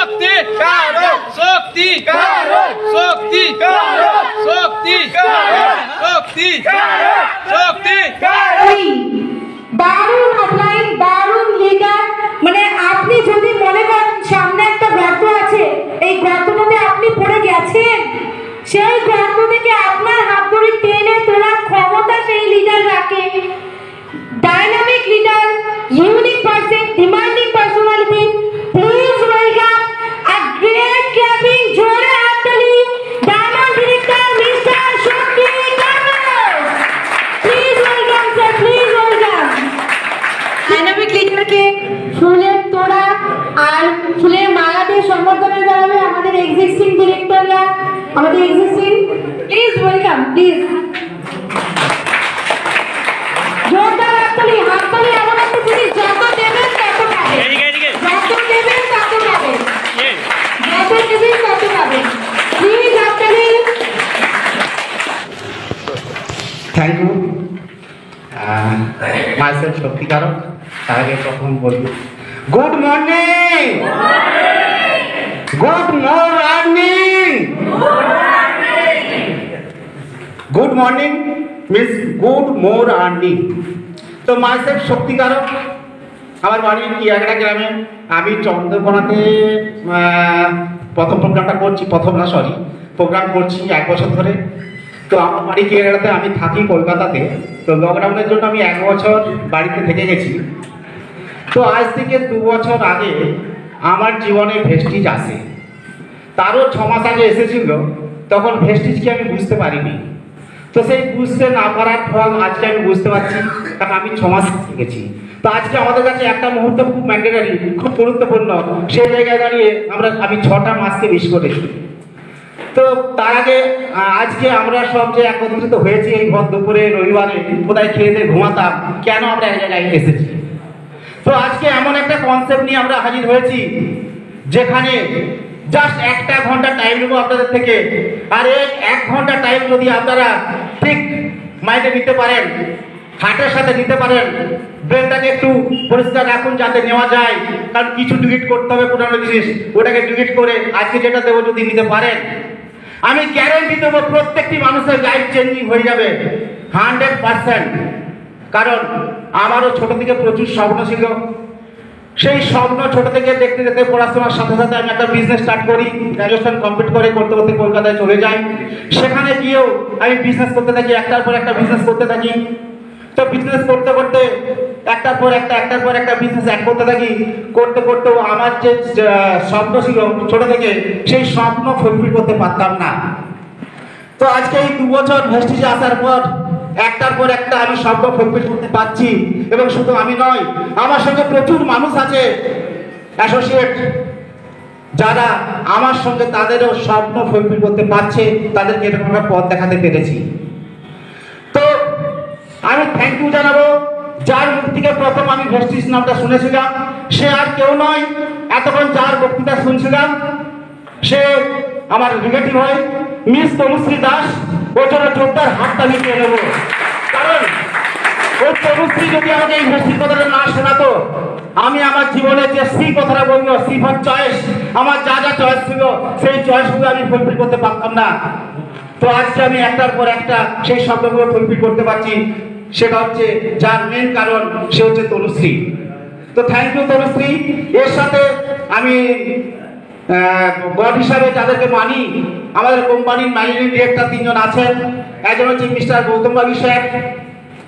শক্তি শক্তি শক্তি শক্তি শক্তি শক্তি দারুণ আপলাইন, দারুণ লিডার। মানে আপনি যদি মনে করেন সামনে একটা গর্ত আছে, এই গর্তটাতে আপনি পড়ে গেছেন, সেই গর্ত থেকে আপনার হাত ধরে টেনে তোলার ক্ষমতা সেই লিডার রাখে। Dynamic leader, unique person, demanding personality. Please welcome a great clapping, জোরে হাততালি, diamond director mister Shakti Kamal. Please welcome sir, please welcome. Dynamic লিডারকে ফুলের তোড়া আর ফুলের মালা দিয়ে সম্বর্ধনা জানাবে আমাদের এক্সিস্টিং ডিরেক্টররা, আমাদের এক্সিস্টিং। প্লিজ ওয়েলকাম, প্লিজ জোরদার হাততালি, হাততালি। এমন একটা জিনিস, যত দেবেন তত পাবেন, যত দেবেন তত পাবেন, যত দেবেন তত পাবেন। প্লিজ হাততালি। Thank you. মাইসেলফ শক্তিকারক। তার আগে প্রথম বলবো good morning, good morning, good morning means good morning. তো মাইসেলফ শক্তিকারক, আমার বাড়ি কিয়াগড়া গ্রামে। আমি চন্দ্রকোনাতে প্রথম প্রোগ্রাম করছি 1 বছর ধরে। তো আমার বাড়ি কিয়াগড়াতে, আমি থাকি কলকাতাতে। তো লকডাউনের জন্য আমি 1 বছর বাড়িতে থেকে গেছি। তো আজ থেকে 2 বছর আগে আমার জীবনে ভেস্টিজ আসে। তারও 6 মাস আগে এসেছিল, তখন ভেস্টিজকে আমি বুঝতে পারিনি। তো সেই বুঝতে না পারার ফল আজকে আমি বুঝতে পারছি, কারণ আমি 6 মাস গেছি। তো আজকে আমাদের কাছে একটা মুহূর্ত খুব ম্যান্ডেটারি, খুব গুরুত্বপূর্ণ। সেই জায়গায় দাঁড়িয়ে আমি 6টা মাসকে মিস করেছি। তো তার আগে আজকে আমরা সব যে একত্রিত হয়েছি এই ভর দুপুরে রবিবারে, কোথায় খেয়ে দিয়ে ঘুমাতাম, কেন আমরা এক জায়গায় এসেছি। তো আজকে এমন একটা কনসেপ্ট নিয়ে আমরা হাজির হয়েছি, যেখানে জাস্ট 1 ঘন্টা টাইম নেবো আপনাদের থেকে। আর এই 1 ঘন্টা টাইম যদি আপনারা ঠিক মাইন্ডে নিতে পারেন, হার্টের সাথে নিতে পারেন, ব্রেনটাকে একটু পরিষ্কার রাখুন যাতে নেওয়া যায়। কারণ কিছু ডিলিট করতে হবে, পুরানো জিনিস, ওটাকে ডিলিট করে আজকে যেটা দেবো যদি নিতে পারেন, আমি গ্যারেন্টি দেবো প্রত্যেকটি মানুষের লাইফ চেঞ্জিং হয়ে যাবে 100%। কারণ আমারও ছোট থেকে প্রচুর স্বপ্ন ছিল। সেই স্বপ্ন ছোট থেকে দেখতে দেখতে পড়াশোনার সাথে সাথে আমি একটা বিজনেস স্টার্ট করি। গ্র্যাজুয়েশন কমপ্লিট করতে করতে কলকাতায় চলে যাই। সেখানে গিয়েও আমি বিজনেস করতে থাকি, একটার পর একটা বিজনেস করতে থাকি। তো বিজনেস করতে করতে একটার পর একটা বিজনেস করতে থাকি। করতে করতেও আমার যে স্বপ্ন ছিল ছোট থেকে, সেই স্বপ্ন ফুলফিল করতে পারতাম না। তো আজকে এই 2 বছর ভেস্টিজে আসার পর একটার পর একটা আমি স্বপ্ন ফুলফিল করতে পারছি। এবং শুধু আমি নয়, আমার সঙ্গে প্রচুর মানুষ আছে অ্যাসোসিয়েট, যারা আমার সঙ্গে তাদেরও স্বপ্ন ফুলফিল করতে পারছে, তাদেরকে এরকম একটা পথ দেখাতে পেরেছি। তো আমি থ্যাংক ইউ জানাবো যার মুখ থেকে প্রথম আমি ভেস্টিজ নামটা শুনেছিলাম। সে আর কেউ নয়, এতক্ষণ যার বক্তৃতা শুনছিলাম সে আমার রিলেটিভ হয়, মিস তনুশ্রী দাস। ওর জন্য জোরদার হাতটা নিয়ে নেব। কারণ ওই তনুশ্রী যদি আমাকে এই ভেস্টিজ কথাটা না শোনাতো, আমি আমার জীবনে যে সি কথাটা বললো, সি ফর চয়েস, আমার যা যা চয়েস ছিল সেই চয়েসগুলো আমি ফুলফিল করতে পারতাম না। তো আজকে আমি একটার পর একটা সেই শব্দগুলো ফুলফিল করতে পারছি। সেটা হচ্ছে যার মেন কারণ, সে হচ্ছে তনুশ্রী। তো থ্যাংক ইউ তনুশ্রী। এর সাথে আমি গড হিসাবে যাদেরকে মানি, আমাদের কোম্পানির ম্যানেজিং ডিরেক্টর 3 জন আছেন। একজন হচ্ছে মিস্টার গৌতম বাগি sir,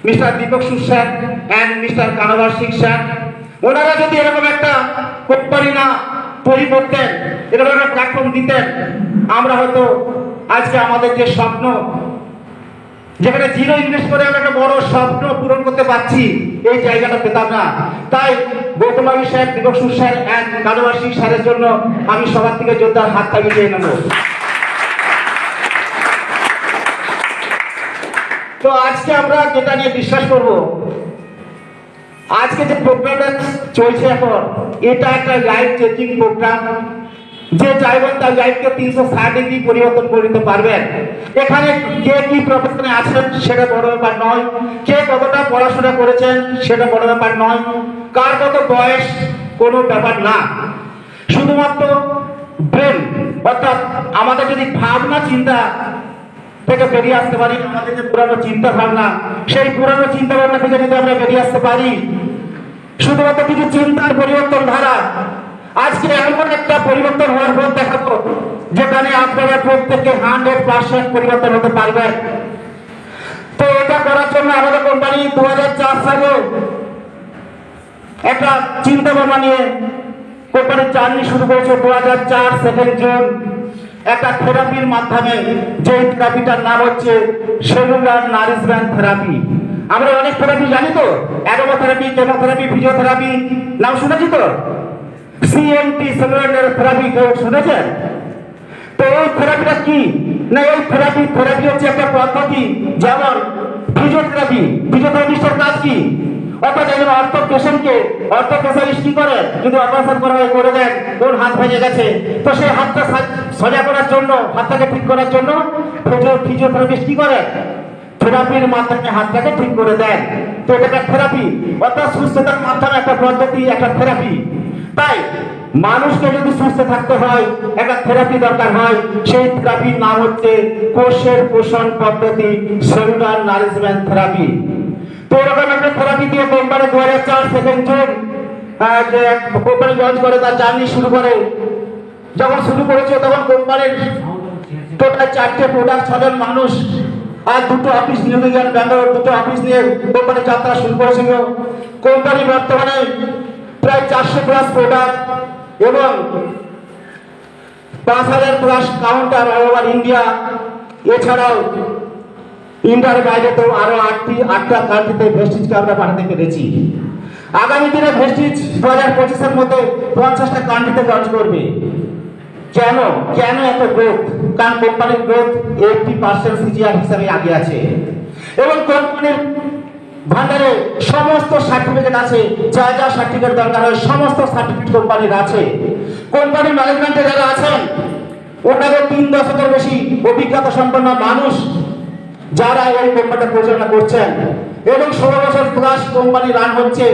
mister Deepak Sur sir and mister Kanwar Singh sir. ওনারা যদি এরকম একটা কোম্পানি না তৈরি করতেন, এরকম একটা প্ল্যাটফর্ম দিতেন, আমরা হয়তো আজকে আমাদের যে স্বপ্ন, যেখানে জিরো ইনভেস্ট করে আমরা একটা বড় স্বপ্ন পূরণ করতে পারছি, এই জায়গাটা পেতাম না। তাই গৌতম বাগি sir, Dipak Sur sir and কানভার Singh স্যারের জন্য আমি সবার থেকে জোরদার হাত তালি দিয়ে নেব। তো আজকে আমরা যেটা নিয়ে বিশ্বাস করব, আজকে যে প্রোগ্রামটা চলছে এখন, এটা একটা লাইফ চেঞ্জিং প্রোগ্রাম। যে চাইবেন তার লাইফকে 360 ডিগ্রি পরিবর্তন করে দিতে পারবেন। এখানে কে কি প্রফেশনে আছেন সেটা বড় ব্যাপার নয়, কে কতটা পড়াশোনা করেছেন সেটা বড় ব্যাপার নয়, কার কত বয়স কোনো ব্যাপার না। শুধুমাত্র ব্রেন, অর্থাৎ আমাদের যদি ভাবনা চিন্তা থেকে বেরিয়ে আসতে পারি, আমাদের যে পুরানো চিন্তা ভাবনা, সেই পুরানো চিন্তা ভাবনা থেকে যদি আমরা বেরিয়ে আসতে পারি, শুধুমাত্র কিছু চিন্তার পরিবর্তন ধারা, আজকে এমন একটা পরিবর্তন হওয়ার পর দেখাবো যেখানে আপনারা প্রত্যেকে 100% পরিবর্তন হতে পারবেন। তো এটা করার জন্য আমাদের কোম্পানি 2004 সালে একটা চিন্তা ভাবনা নিয়ে কোম্পানির জার্নি শুরু করেছে। 2004 2 জুন একটা থেরাপির মাধ্যমে, যে থেরাপিটার নাম হচ্ছে সেলুলার নারিশমেন্ট থেরাপি। আমরা অনেক থেরাপি জানি তো, অ্যারোমাথেরাপি, কেমোথেরাপি, ফিজিওথেরাপি, নাম শুনেছি তো। সিএমটি সেলুলার থেরাপি কেউ শুনেছেন? তো এই থেরাপিটা কি না, এই থেরাপি হচ্ছে একটা পদ্ধতি। যেমন ফিজিওথেরাপি, ফিজিওথেরাপিস্টের কাজ কি? অর্থাৎ একজন অর্থোপেশালিস্ট কি করে, যদি অপারেশন করা হয় করে দেন, কোন হাত ভেঙে গেছে, তো সেই হাতটা সোজা করার জন্য, হাতটাকে ঠিক করার জন্য ফিজিওথেরাপিস্ট কি করে, থেরাপির মাধ্যমে হাতটাকে ঠিক করে দেন। তো এটা একটা থেরাপি, অর্থাৎ সুস্থতার মাধ্যমে একটা পদ্ধতি, একটা থেরাপি। তাই মানুষকে যদি সুস্থ থাকতে হয়, একটা থেরাপি দরকার হয়, সেই থেরাপির নাম হচ্ছে কোষের পোষণ পদ্ধতি, সেলুলার নারিশমেন্ট থেরাপি। তো এরকম একটা থেরাপি দিয়ে কোম্পানি 2004 2 জুন কোম্পানি লঞ্চ করে, তার জার্নি শুরু করে। যখন শুরু করেছে তখন কোম্পানির টোটাল 4টে প্রোডাক্ট, 6 জন মানুষ আর 2টো অফিস, নিউজিল্যান্ড, ব্যাঙ্গালোর, 2টো অফিস নিয়ে কোম্পানি যাত্রা শুরু করেছিল। কোম্পানি বর্তমানে প্রায় 400+ প্রোডাক্ট এবং 5000+ কাউন্টার অল ওভার ইন্ডিয়া। এছাড়াও ইন্ডিয়ার বাইরে তো আরো 8টা কান্ট্রিতে ভেস্টিজকে আমরা পাঠাতে পেরেছি। আগামী দিনে ভেস্টিজ 2025-এর মধ্যে 50টা কান্ট্রিতে লঞ্চ করবে। কেন এত গ্রোথ? কারণ কোম্পানির গ্রোথ 80% সিজিআর হিসাবে আগে আছে এবং কোম্পানির ভান্ডারে সমস্ত সার্টিফিকেট আছে। যা যা সার্টিফিকেট দরকার হয় সমস্ত সার্টিফিকেট কোম্পানির আছে। কোম্পানির ম্যানেজমেন্টে যারা আছেন ওনাদের 3 দশকের বেশি অভিজ্ঞতা সম্পন্ন মানুষ যারা এই কোম্পানিটা পরিচালনা করছেন এবং 16 বছর প্লাস কোম্পানি রান হচ্ছে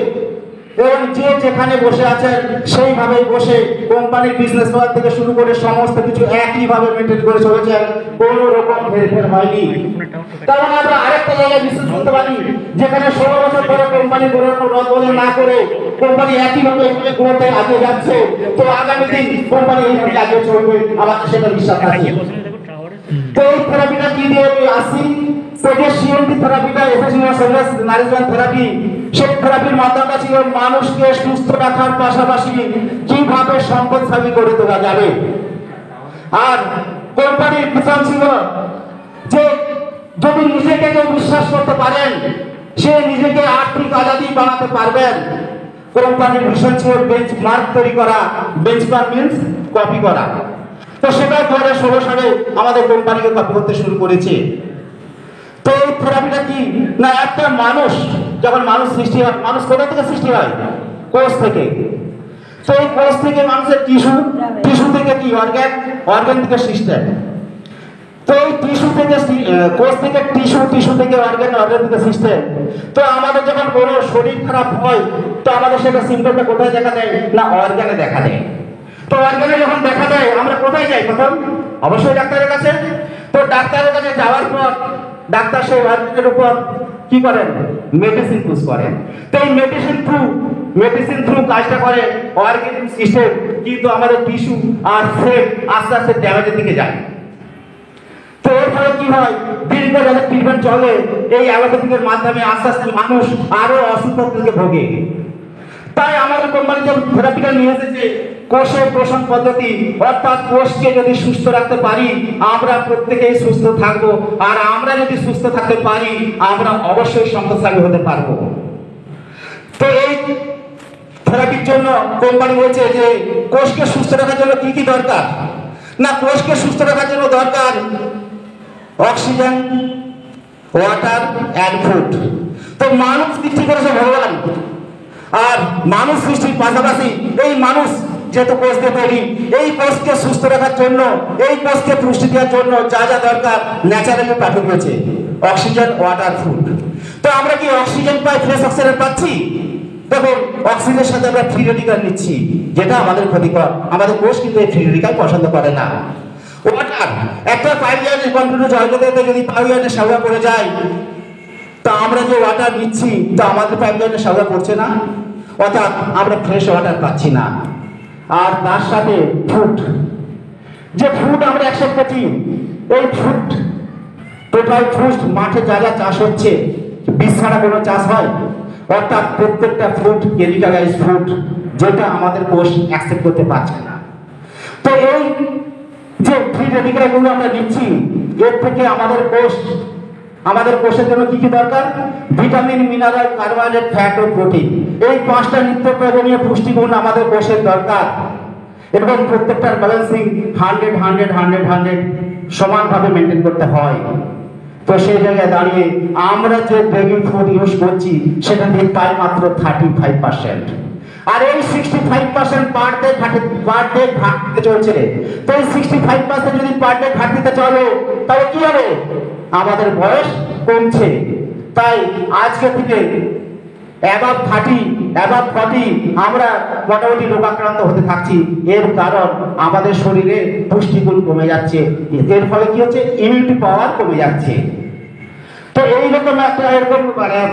এবং যে যেখানে বসে আছেন সেইভাবে বসে কোম্পানির বিজনেস মডেল থেকে শুরু করে সমস্ত কিছু একইভাবে মেনটেন করে চলেছেন, কোনো রকম হেরফের হয়নি। কারণ আমরা আরেকটা জায়গায় বিশ্বাস করতে পারি যেখানে 16 বছর পরে কোম্পানি কোনো রদবদল না করে কোম্পানি একইভাবে গ্রোথে আগে যাচ্ছে, তো আগামী দিন কোম্পানি এইভাবে আগে চলবে, আমাদের সেটা বিশ্বাস আছে। তো এই থেরাপিটা কি দিয়ে আসি, তো যে সিএমটি থেরাপিটা, সেলুলার নারিশমেন্ট থেরাপি, সেই থেরাপির মাধ্যমটা ছিল মানুষকে সুস্থ রাখার পাশাপাশি কিভাবে সম্পদশালী করে তোলা যাবে। আর কোম্পানির মিশন ছিল যে যদি নিজেকে কেউ বিশ্বাস করতে পারেন, সে নিজেকে আর্থিক আজাদি বানাতে পারবেন। কোম্পানির মিশন ছিল বেঞ্চমার্ক তৈরি করা। বেঞ্চমার্ক মিন্স কপি করা। তো সেটা 2016 সালে আমাদের কোম্পানিকে কপি করতে শুরু করেছে। তো এই থেরাপিটা কি না, একটা মানুষ যখন মানুষ সৃষ্টি হয়, মানুষ কোথা থেকে সৃষ্টি হয়? কোষ থেকে। তো এই কোষ থেকে মানুষের টিস্যু থেকে কি অর্গান থেকে সিস্টেম। তো এই টিস্যু থেকে কোষ থেকে টিস্যু থেকে অর্গান থেকে সিস্টেম। তো আমাদের যখন কোনো শরীর খারাপ হয় তো আমাদের সেটা সিম্পটমটা কোথায় দেখা দেয় না, অর্গানে দেখা দেয়। তো অর্গানে যখন দেখা দেয় আমরা কোথায় যাই প্রথম? অবশ্যই ডাক্তারের কাছে। তো ডাক্তারের কাছে যাওয়ার পর ডাক্তার সেই অর্গানের উপর কি করেন? মেডিসিন পুশ করেন। তো এই মেডিসিন থ্রু কাজটা করে অর্গান সিস্টেম, কিন্তু আমাদের টিস্যু আর সেল আস্তে আস্তে ড্যামেজের দিকে যায়। তো এর ফলে কি হয়, দীর্ঘ যাদের ট্রিটমেন্ট চলে এই অ্যালোপ্যাথিকের মাধ্যমে আস্তে আস্তে মানুষ আরো অসুস্থতার দিকে ভোগে। তাই আমাদের কোম্পানি যে থেরাপিটা নিয়ে এসেছে কোষের পোষণ পদ্ধতি, অর্থাৎ কোষকে যদি সুস্থ রাখতে পারি আমরা প্রত্যেকেই সুস্থ থাকবো, আর আমরা যদি সুস্থ থাকতে পারি আমরা অবশ্যই সম্পদশালী হতে পারবো। তো এই থেরাপির জন্য কোম্পানি বলছে যে কোষকে সুস্থ রাখার জন্য কি কি দরকার না, কোষকে সুস্থ রাখার জন্য দরকার অক্সিজেন, ওয়াটার অ্যান্ড ফুড। তো মানুষ সৃষ্টি করেছে ভগবান, আর মানুষ সৃষ্টির পাশাপাশি এই মানুষ যেহেতু কোষ দিয়ে তৈরি, এই কোষকে সুস্থ রাখার জন্য, এই কোষকে পুষ্টি দেওয়ার জন্য যা যা দরকার ন্যাচারালি পাঠিয়ে দিয়েছে, অক্সিজেন, ওয়াটার, ফুড। তো আমরা কি অক্সিজেন পাই? ফ্রেশ অক্সিজেন পাচ্ছি? দেখুন অক্সিজেনের সাথে আমরা ফ্রি রেডিক্যাল নিচ্ছি, যেটা আমাদের ক্ষতিকর। আমাদের কোষ কিন্তু এই ফ্রি রেডিক্যাল পছন্দ করে না। ওয়াটার, একটা 5 ইয়ার্সের কন্টিনিউ জলগতিতে যদি 5 ইয়ার্সের সাজা পড়ে যায়, তা আমরা যে ওয়াটার নিচ্ছি তা আমাদের 5 ইয়ার্সের সাজা পড়ছে না, অর্থাৎ আমরা ফ্রেশ ওয়াটার পাচ্ছি না। আর তার সাথে ফুড, যে ফুড আমরা অ্যাকসেপ্ট করছি, এই ফুড টোটাল ফুড মাঠে যা যা চাষ হচ্ছে, বীজ ছাড়া কোনো চাষ হয়? অর্থাৎ প্রত্যেকটা ফুড কেমিক্যালাইজ ফুড, যেটা আমাদের কোষ অ্যাকসেপ্ট করতে পারছে না। তো এই যে ফ্রি রেডিক্যালগুলো আমরা নিচ্ছি, এর থেকে আমাদের কোষের জন্য কি কি দরকার? ভিটামিন, মিনারেল, কার্বোহাইড্রেট, ফ্যাট ও প্রোটিন, এই 5টা নিত্য প্রয়োজনীয় পুষ্টিগুণ আমাদের কোষের দরকার। এবং প্রত্যেকটার ব্যালেন্সিং 100 সমানভাবে মেনটেন করতে হয়। তো সেই জায়গায় দাঁড়িয়ে আমরা যে বেবি ফুড ইউজ করছি সেটা দিয়ে পাই মাত্র 35%, আর এই 65% পার ডে ঘাটতে চলছে। তো এই 65% যদি পার ডে ঘাটতে চলো, তাহলে কি হবে? আমাদের বয়স কমছে। তাই আজকে থেকে অ্যাবাভ 40 আমরা মোটামুটি রোগাক্রান্ত হতে থাকছি। এর কারণ আমাদের শরীরে পুষ্টিগুণ কমে যাচ্ছে। এর ফলে কি হচ্ছে? ইমিউনিটি পাওয়ার কমে যাচ্ছে। তো এইরকম একটা এরকম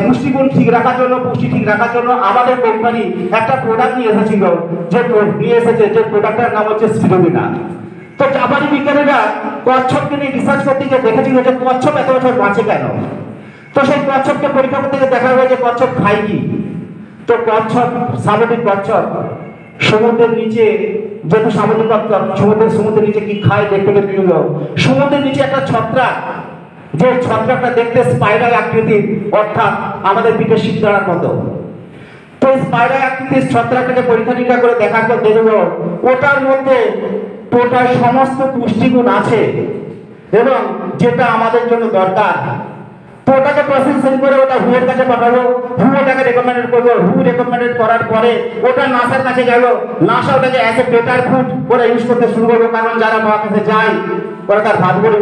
পুষ্টিগুণ ঠিক রাখার জন্য, পুষ্টি ঠিক রাখার জন্য আমাদের কোম্পানি একটা প্রোডাক্ট নিয়ে এসেছিল, যে প্রোডাক্টটার নাম হচ্ছে স্পিরুলিনা। তো জাপানি বিজ্ঞানীরা কচ্ছপকে নিয়ে রিসার্চ করতে গিয়ে দেখেছিল যে কচ্ছপ এত বছর বাঁচে কেন। তো সেই কচ্ছপকে পরীক্ষা করতে গিয়ে দেখা যায় যে কচ্ছপ খায় কি। তো কচ্ছপ, সামুদ্রিক কচ্ছপ, সমুদ্রের নিচে, যেহেতু সামুদ্রিক কচ্ছপ সমুদ্রের নিচে কি খায় দেখতে গেলে সমুদ্রের নিচে একটা ছত্রাক, যে ছত্রাকটা দেখতে স্পাইরাল আকৃতির, অর্থাৎ আমাদের পিঠে শিরদাঁড়ার মতো। তো স্পাইরাল আকৃতির ছত্রাকটাকে পরীক্ষা নিরীক্ষা করে দেখার পর দেখল ওটার মধ্যে টোটাল সমস্ত পুষ্টিগুণ আছে এবং যেটা আমাদের জন্য দরকার। তো ওটাকে প্রসেসিং করে ওটা হুয়ের কাছে পাঠালো, হু ওটাকে রেকমেন্ডেড করলো, হু রেকমেন্ডেড করার পরে ওটা নাসার কাছে গেল, নাসা ওটাকে অ্যাজ এ বেটার ফুড ওরা ইউজ করতে শুরু করলো। কারণ যারা মহাকাশে যায় ওরা তার ভাতগুলো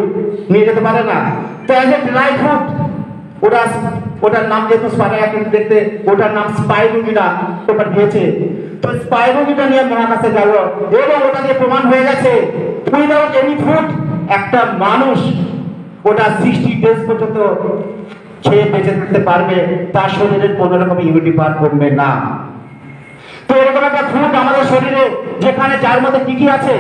নিয়ে যেতে পারে না। তো অ্যাজ এ ড্রাই ফুড ওটার নাম, যেহেতু স্পাইরাল দেখতে, ওটার নাম স্পাইরুলিনা ওটা দিয়েছে। তো স্পাইরুলিনা নিয়ে মহাকাশে গেল এবং ওটা দিয়ে প্রমাণ হয়ে গেছে উইদাউট এনি ফুড একটা মানুষ ওটা 60 ডেজ পর্যন্ত খেয়ে বেঁচে থাকতে পারবে, তার শরীরের কোনো রকম ইমিউনিটি পাওয়ার কমবে না। তো এরকম একটা ফুড আমাদের শরীরে, যেখানে যার মধ্যে কি কি আছে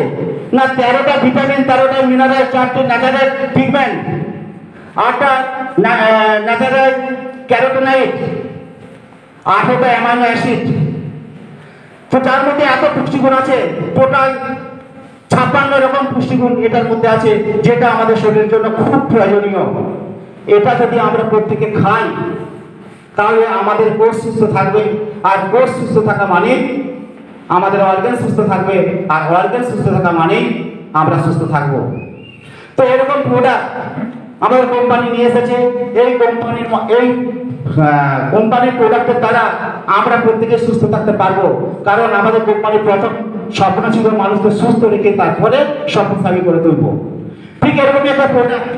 না 13টা ভিটামিন, 13টা মিনারেল, 4টি ন্যাচারাল পিগমেন্ট, 8টা ন্যাচারাল ক্যারোটিনয়েড, 8টা অ্যামাইনো অ্যাসিড। তো যার মধ্যে এত পুষ্টিগুণ আছে, টোটাল 56 রকম পুষ্টিগুণ এটার মধ্যে আছে, যেটা আমাদের শরীরের জন্য খুব প্রয়োজনীয়। এটা যদি আমরা প্রত্যেকে খাই তাহলে আমাদের কোষ সুস্থ থাকবে, আর কোষ সুস্থ থাকা মানে আমাদের অর্গান সুস্থ থাকবে, আর অর্গান সুস্থ থাকা মানে আমরা সুস্থ থাকবো। তো এরকম প্রোডাক্ট আমাদের কোম্পানি নিয়ে এসেছে। এই কোম্পানির প্রোডাক্টের দ্বারা আমরা প্রত্যেকে সুস্থ থাকতে পারবো, কারণ আমাদের কোম্পানির প্রথম স্বপ্ন ছিল মানুষকে সুস্থ রেখে তারপরে স্বপ্নস্থায়ী করে তুলবো। ঠিক এরকমই একটা প্রোডাক্ট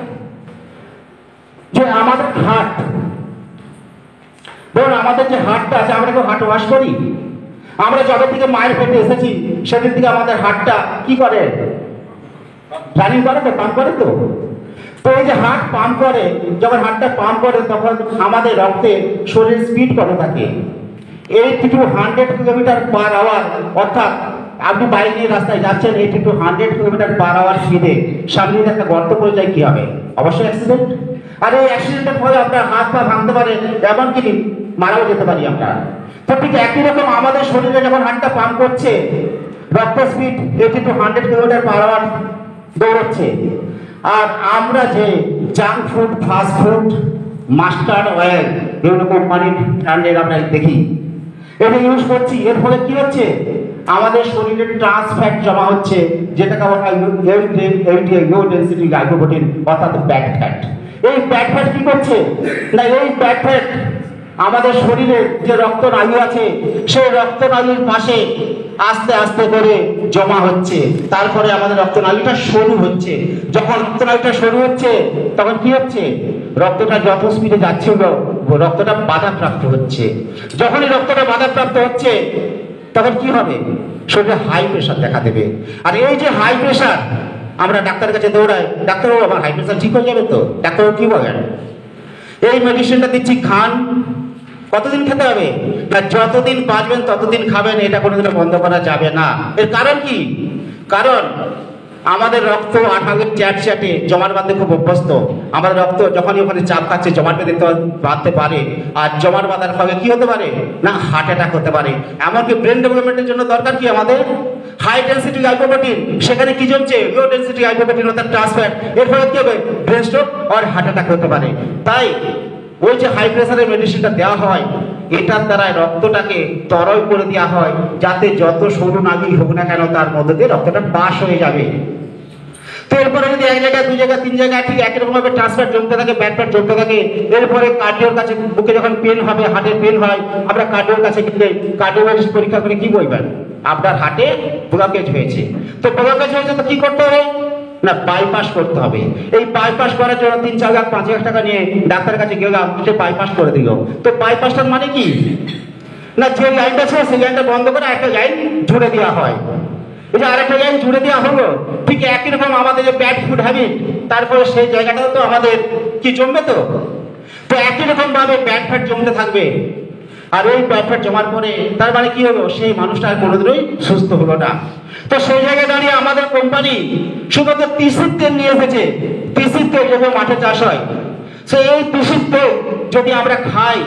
যে আমাদের হার্ট, ধরুন আমাদের যে হার্টটা আছে, আমরা কেউ হার্ট ওয়াশ করি? আমরা যবে থেকে মায়ের পেটে এসেছি সেদিন থেকে আমাদের হার্টটা কি করে? রানিং করে তো, পাম্প করে তো। তো এই যে হার্ট পাম্প করে, যখন হার্টটা পাম্প করে তখন আমাদের রক্তে শরীর স্পিড কত থাকে? 80 to 100 কিলোমিটার/আওয়ার। অর্থাৎ আপনি বাইক নিয়ে রাস্তায় যাচ্ছেন 80 to 100 কিলোমিটার/আওয়ার স্পিডে, সামনে একটা গর্ত পড়ে যায়, কি হবে? অবশ্যই অ্যাক্সিডেন্ট। আর এই অ্যাক্সিডেন্টের ফলে আপনার হাত পা ভাঙতে পারে, এমনকি মারাও যেতে পারি আমরা। তো ঠিক একই রকম আমাদের শরীরে যখন হার্টটা পাম্প করছে, রক্ত স্পিড 80 to 100 কিলোমিটার/আওয়ার দৌড়চ্ছে, আর আমরা যে junk food, fast food, mustard oil, বিভিন্ন কোম্পানির ব্র্যান্ডের আমরা দেখি, এটা ইউজ করছি। এর ফলে কি হচ্ছে? আমাদের শরীরে ট্রান্স ফ্যাট জমা হচ্ছে, যেটাকে বলা হয় লো ডেনসিটি গ্লাইকোপ্রোটিন, অর্থাৎ ব্যাড ফ্যাট। এই ব্যাড ফ্যাট কি করছে না, এই ব্যাড ফ্যাট আমাদের শরীরে যে রক্তনালী আছে সেই রক্তনালীর পাশে আস্তে আস্তে করে জমা হচ্ছে, তারপরে আমাদের রক্তনালীটা সরু হচ্ছে। যখন রক্তনালীটা সরু হচ্ছে তখন কি হচ্ছে, রক্তটা যত স্পিডে যাচ্ছিল রক্তটা বাধাপ্রাপ্ত হচ্ছে। যখনই রক্তটা বাধাপ্রাপ্ত হচ্ছে তখন কি হবে, শরীরে হাই প্রেশার দেখা দেবে। আর এই যে হাই প্রেশার, আমরা ডাক্তারের কাছে দৌড়াই, ডাক্তারবাবু আমার হাই প্রেশার ঠিক হয়ে যাবে তো? ডাক্তারবাবু কি বলেন, এই মেডিসিনটা দিচ্ছি খান। কতদিন খেতে হবে না, যতদিন বাঁচবেন ততদিন খাবেন, এটা কোনোদিনও বন্ধ করা যাবে না। এর কারণ কি, কারণ আমাদের রক্ত আঠাগের চ্যাটে জমাট বাঁধতে খুব অভ্যস্ত। আমাদের রক্ত যখনই ওখানে চাপ খাচ্ছে জমাট বাঁধতে পারে, আর জমাট বাঁধার ফলে কি হতে পারে না, হার্ট অ্যাটাক হতে পারে। এমনকি ব্রেন ডেভেলপমেন্টের জন্য দরকার কি আমাদের হাই ডেন্সিটি গ্লাইকোপ্রোটিন, সেখানে কি জমছে, লো ডেন্সিটি গ্লাইকোপ্রোটিন অর্থাৎ ট্রান্সফ্যাট। এর ফলে কি হবে, ব্রেন স্ট্রোক আর হার্ট অ্যাটাক হতে পারে। তাই ওই যে হাই প্রেসারের মেডিসিনটা দেওয়া হয়, এটার দ্বারা রক্তটাকে তরল করে দেওয়া হয়, যাতে যত সরু নালী হোক না কেন তার মধ্যে দিয়ে রক্তটা পাস হয়ে যাবে। তো এরপরে যদি এক জায়গায়, দুই জায়গায়, তিন জায়গায় ঠিক একই রকম ভাবে ট্রান্সফার জমতে থাকে, ব্যাড ফ্যাট জমতে থাকে, এরপরে কার্ডিওর কাছে, বুকে যখন পেন হবে, হার্টের পেন হয়, আমরা কার্ডিওর কাছে গেলে কার্ডিওলজিস্ট পরীক্ষা করে কি বলবেন, আপনার হার্টে ব্লকেজ হয়েছে। তো ব্লকেজ হয়েছে তো কি করতে হবে না, বাইপাস করতে হবে। এই বাইপাস করার জন্য 3-4 লাখ 5 লাখ টাকা নিয়ে ডাক্তারের কাছে গেলাম, সে বাইপাস করে দিল। তো বাইপাসটার মানে কি না, যে লাইনটা ছিল সেই লাইনটা বন্ধ করে একটা লাইন জুড়ে দেওয়া হয়। এই যে আরেকটা লাইন জুড়ে দেওয়া হলো, ঠিক একই রকম আমাদের যে ব্যাড ফুড হ্যাবিট, তারপরে সেই জায়গাটাও তো আমাদের কি জমবে, তো একই রকম ভাবে ব্যাড ফ্যাট জমতে থাকবে। আর ওই ব্যাড ফ্যাট জমার পরে তার মানে কি হলো, সেই মানুষটা আর কোনোদিনই সুস্থ হলো না। তো সেই জায়গায় দাঁড়িয়ে আমাদের কোম্পানি শুধুমাত্র তিসির তেল নিয়ে এসেছে। তিসির তেল যেভাবে মাঠে চাষ হয়, সেই এই তিসির তেল যদি আমরা খাই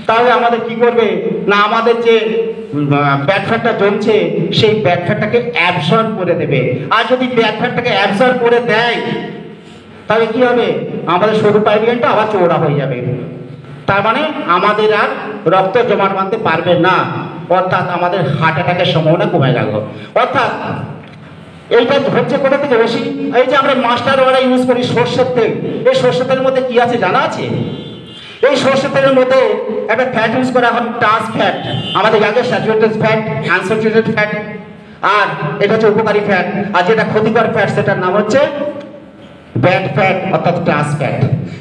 তাহলে আমাদের কি করবে না, আমাদের যে ব্যাড ফ্যাটটা জমছে সেই ব্যাড ফ্যাটটাকে অ্যাবসর্ব করে দেবে। আর যদি ব্যাড ফ্যাটটাকে অ্যাবসর্ব করে দেয় তাহলে কি হবে, আমাদের সরু পাইপলাইনটা আবার চওড়া হয়ে যাবে। তার মানে আমাদের আর রক্ত জমাট বাঁধতে পারবে না, অর্থাৎ আমাদের হার্ট অ্যাটাকের সম্ভাবনা কমে গেল। অর্থাৎ এইটা হচ্ছে কোথা থেকে বেশি, এই যে আমরা মাস্টার ওয়ালা ইউজ করি সর্ষের তেল, এই সর্ষের তেলের মধ্যে কি আছে জানা আছে? এই সর্ষের তেলের মধ্যে একটা ফ্যাট ইউজ করা হয়, ট্রান্স ফ্যাট। আমাদের আগে স্যাচুরেটেড ফ্যাট, আনস্যাচুরেটেড ফ্যাট, আর এটা হচ্ছে উপকারী ফ্যাট। আর যেটা ক্ষতিকর ফ্যাট সেটার নাম হচ্ছে ব্যাড ফ্যাট অর্থাৎ ট্রান্স ফ্যাট।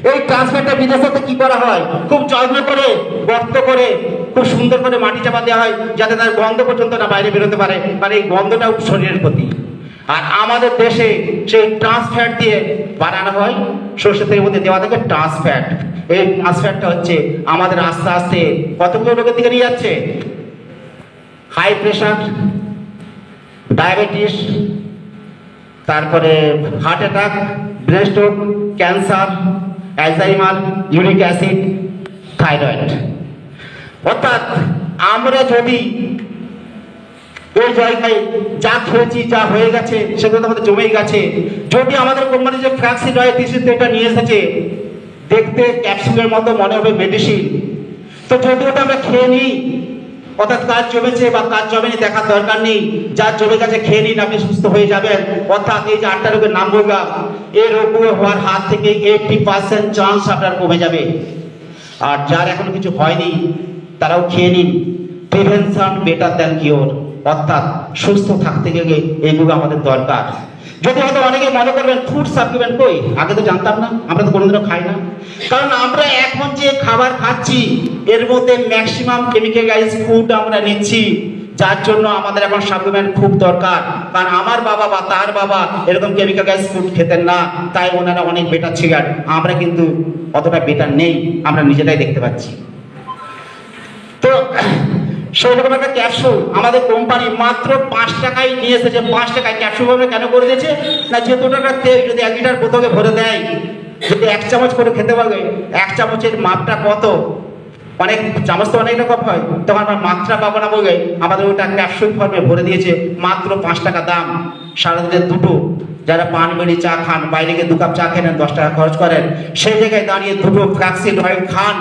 এই ট্রান্স ফ্যাটটা বিদেশে কি করা হয়, খুব যত্ন করে গর্ত করে খুব সুন্দর করে মাটি চাপা দেওয়া হয়, যাতে তার গন্ধ পর্যন্ত না বাইরে বেরোতে পারে, কারণ এই গন্ধটাও শরীরের ক্ষতি। আর আমাদের দেশে সেই ট্রান্স ফ্যাট দিয়ে বানানো হয়, সর্ষের তেলের মধ্যে দেওয়া থাকে ট্রান্স ফ্যাট। এই ট্রান্স ফ্যাটটা হচ্ছে আমাদের আস্তে আস্তে কতগুলো রোগের দিকে নিয়ে যাচ্ছে, হাই প্রেশার, ডায়াবেটিস, তারপরে heart attack, brain stroke, cancer, Alzheimer, uric acid, thyroid. অর্থাৎ আমরা যদি ওই জায়গায় যা খেয়েছি, যা হয়ে গেছে সেগুলো তো আমাদের জমেই গেছে। যদি আমাদের কোম্পানি যে ফ্ল্যাক্সিড অয়েল তিসির তেলটা নিয়ে এসেছে, দেখতে ক্যাপসুলের মতো মনে হবে মেডিসিন, তো যদি ওটা আমরা খেয়ে নিই, অর্থাৎ কাজ জমেছে বা কাজ জমেনি দেখার দরকার নেই, যার জমে গেছে খেয়ে নিন, আপনি সুস্থ হয়ে যাবেন। অর্থাৎ এই যে 8টা রোগের নাম বললাম, এই রোগগুলো হওয়ার হাত থেকে 80% চান্স আপনার কমে যাবে। আর যার এখনো কিছু হয়নি তারাও খেয়ে নিন, প্রিভেনশন বেটার দ্যান কিওর। অর্থাৎ সুস্থ থাকতে গেলে এইগুলো আমাদের দরকার। যদি হয়তো অনেকে মনে করবেন ফুড সাপ্লিমেন্ট কই, আগে তো জানতাম না, আমরা তো কোনোদিনও খাই না। কারণ আমরা এখন যে খাবার খাচ্ছি এর মধ্যে ম্যাক্সিমাম কেমিক্যালাইজ ফুড আমরা নিচ্ছি, যার জন্য আমাদের এখন সাপ্লিমেন্ট খুব দরকার। কারণ আমার বাবা বা তার বাবা এরকম কেমিক্যালাইজ ফুড খেতেন না, তাই ওনারা অনেক বেটার ছিলেন। আমরা কিন্তু অতটা বেটার নেই, আমরা নিজেরাই দেখতে পাচ্ছি। তো সেই রকম একটা ক্যাপসুল আমাদের কোম্পানি মাত্র 5 টাকায় নিয়ে এসেছে। 5 টাকায় ক্যাপসুল ভাবে কেন করে দিয়েছে না, যে 2 টাকার তেল যদি 1 লিটার বোতলে ভরে দেয়, যদি 1 চামচ করে খেতে পারবে, 1 চামচের মাপটা কত, অনেক চামচ তো অনেক রকম হয়, তখন আমরা মাত্রা পাবো না বলে আমাদের ওটা ক্যাপসুল ফর্মে ভরে দিয়েছে, মাত্র 5 টাকা দাম। সারাদিনের দুটো, যারা পান বেড়ি চা খান, বাইরে গিয়ে 2 কাপ চা খেলেন 10 টাকা খরচ করেন, সেই জায়গায় দাঁড়িয়ে 2টো ফ্ল্যাক্সিড অয়েল খান,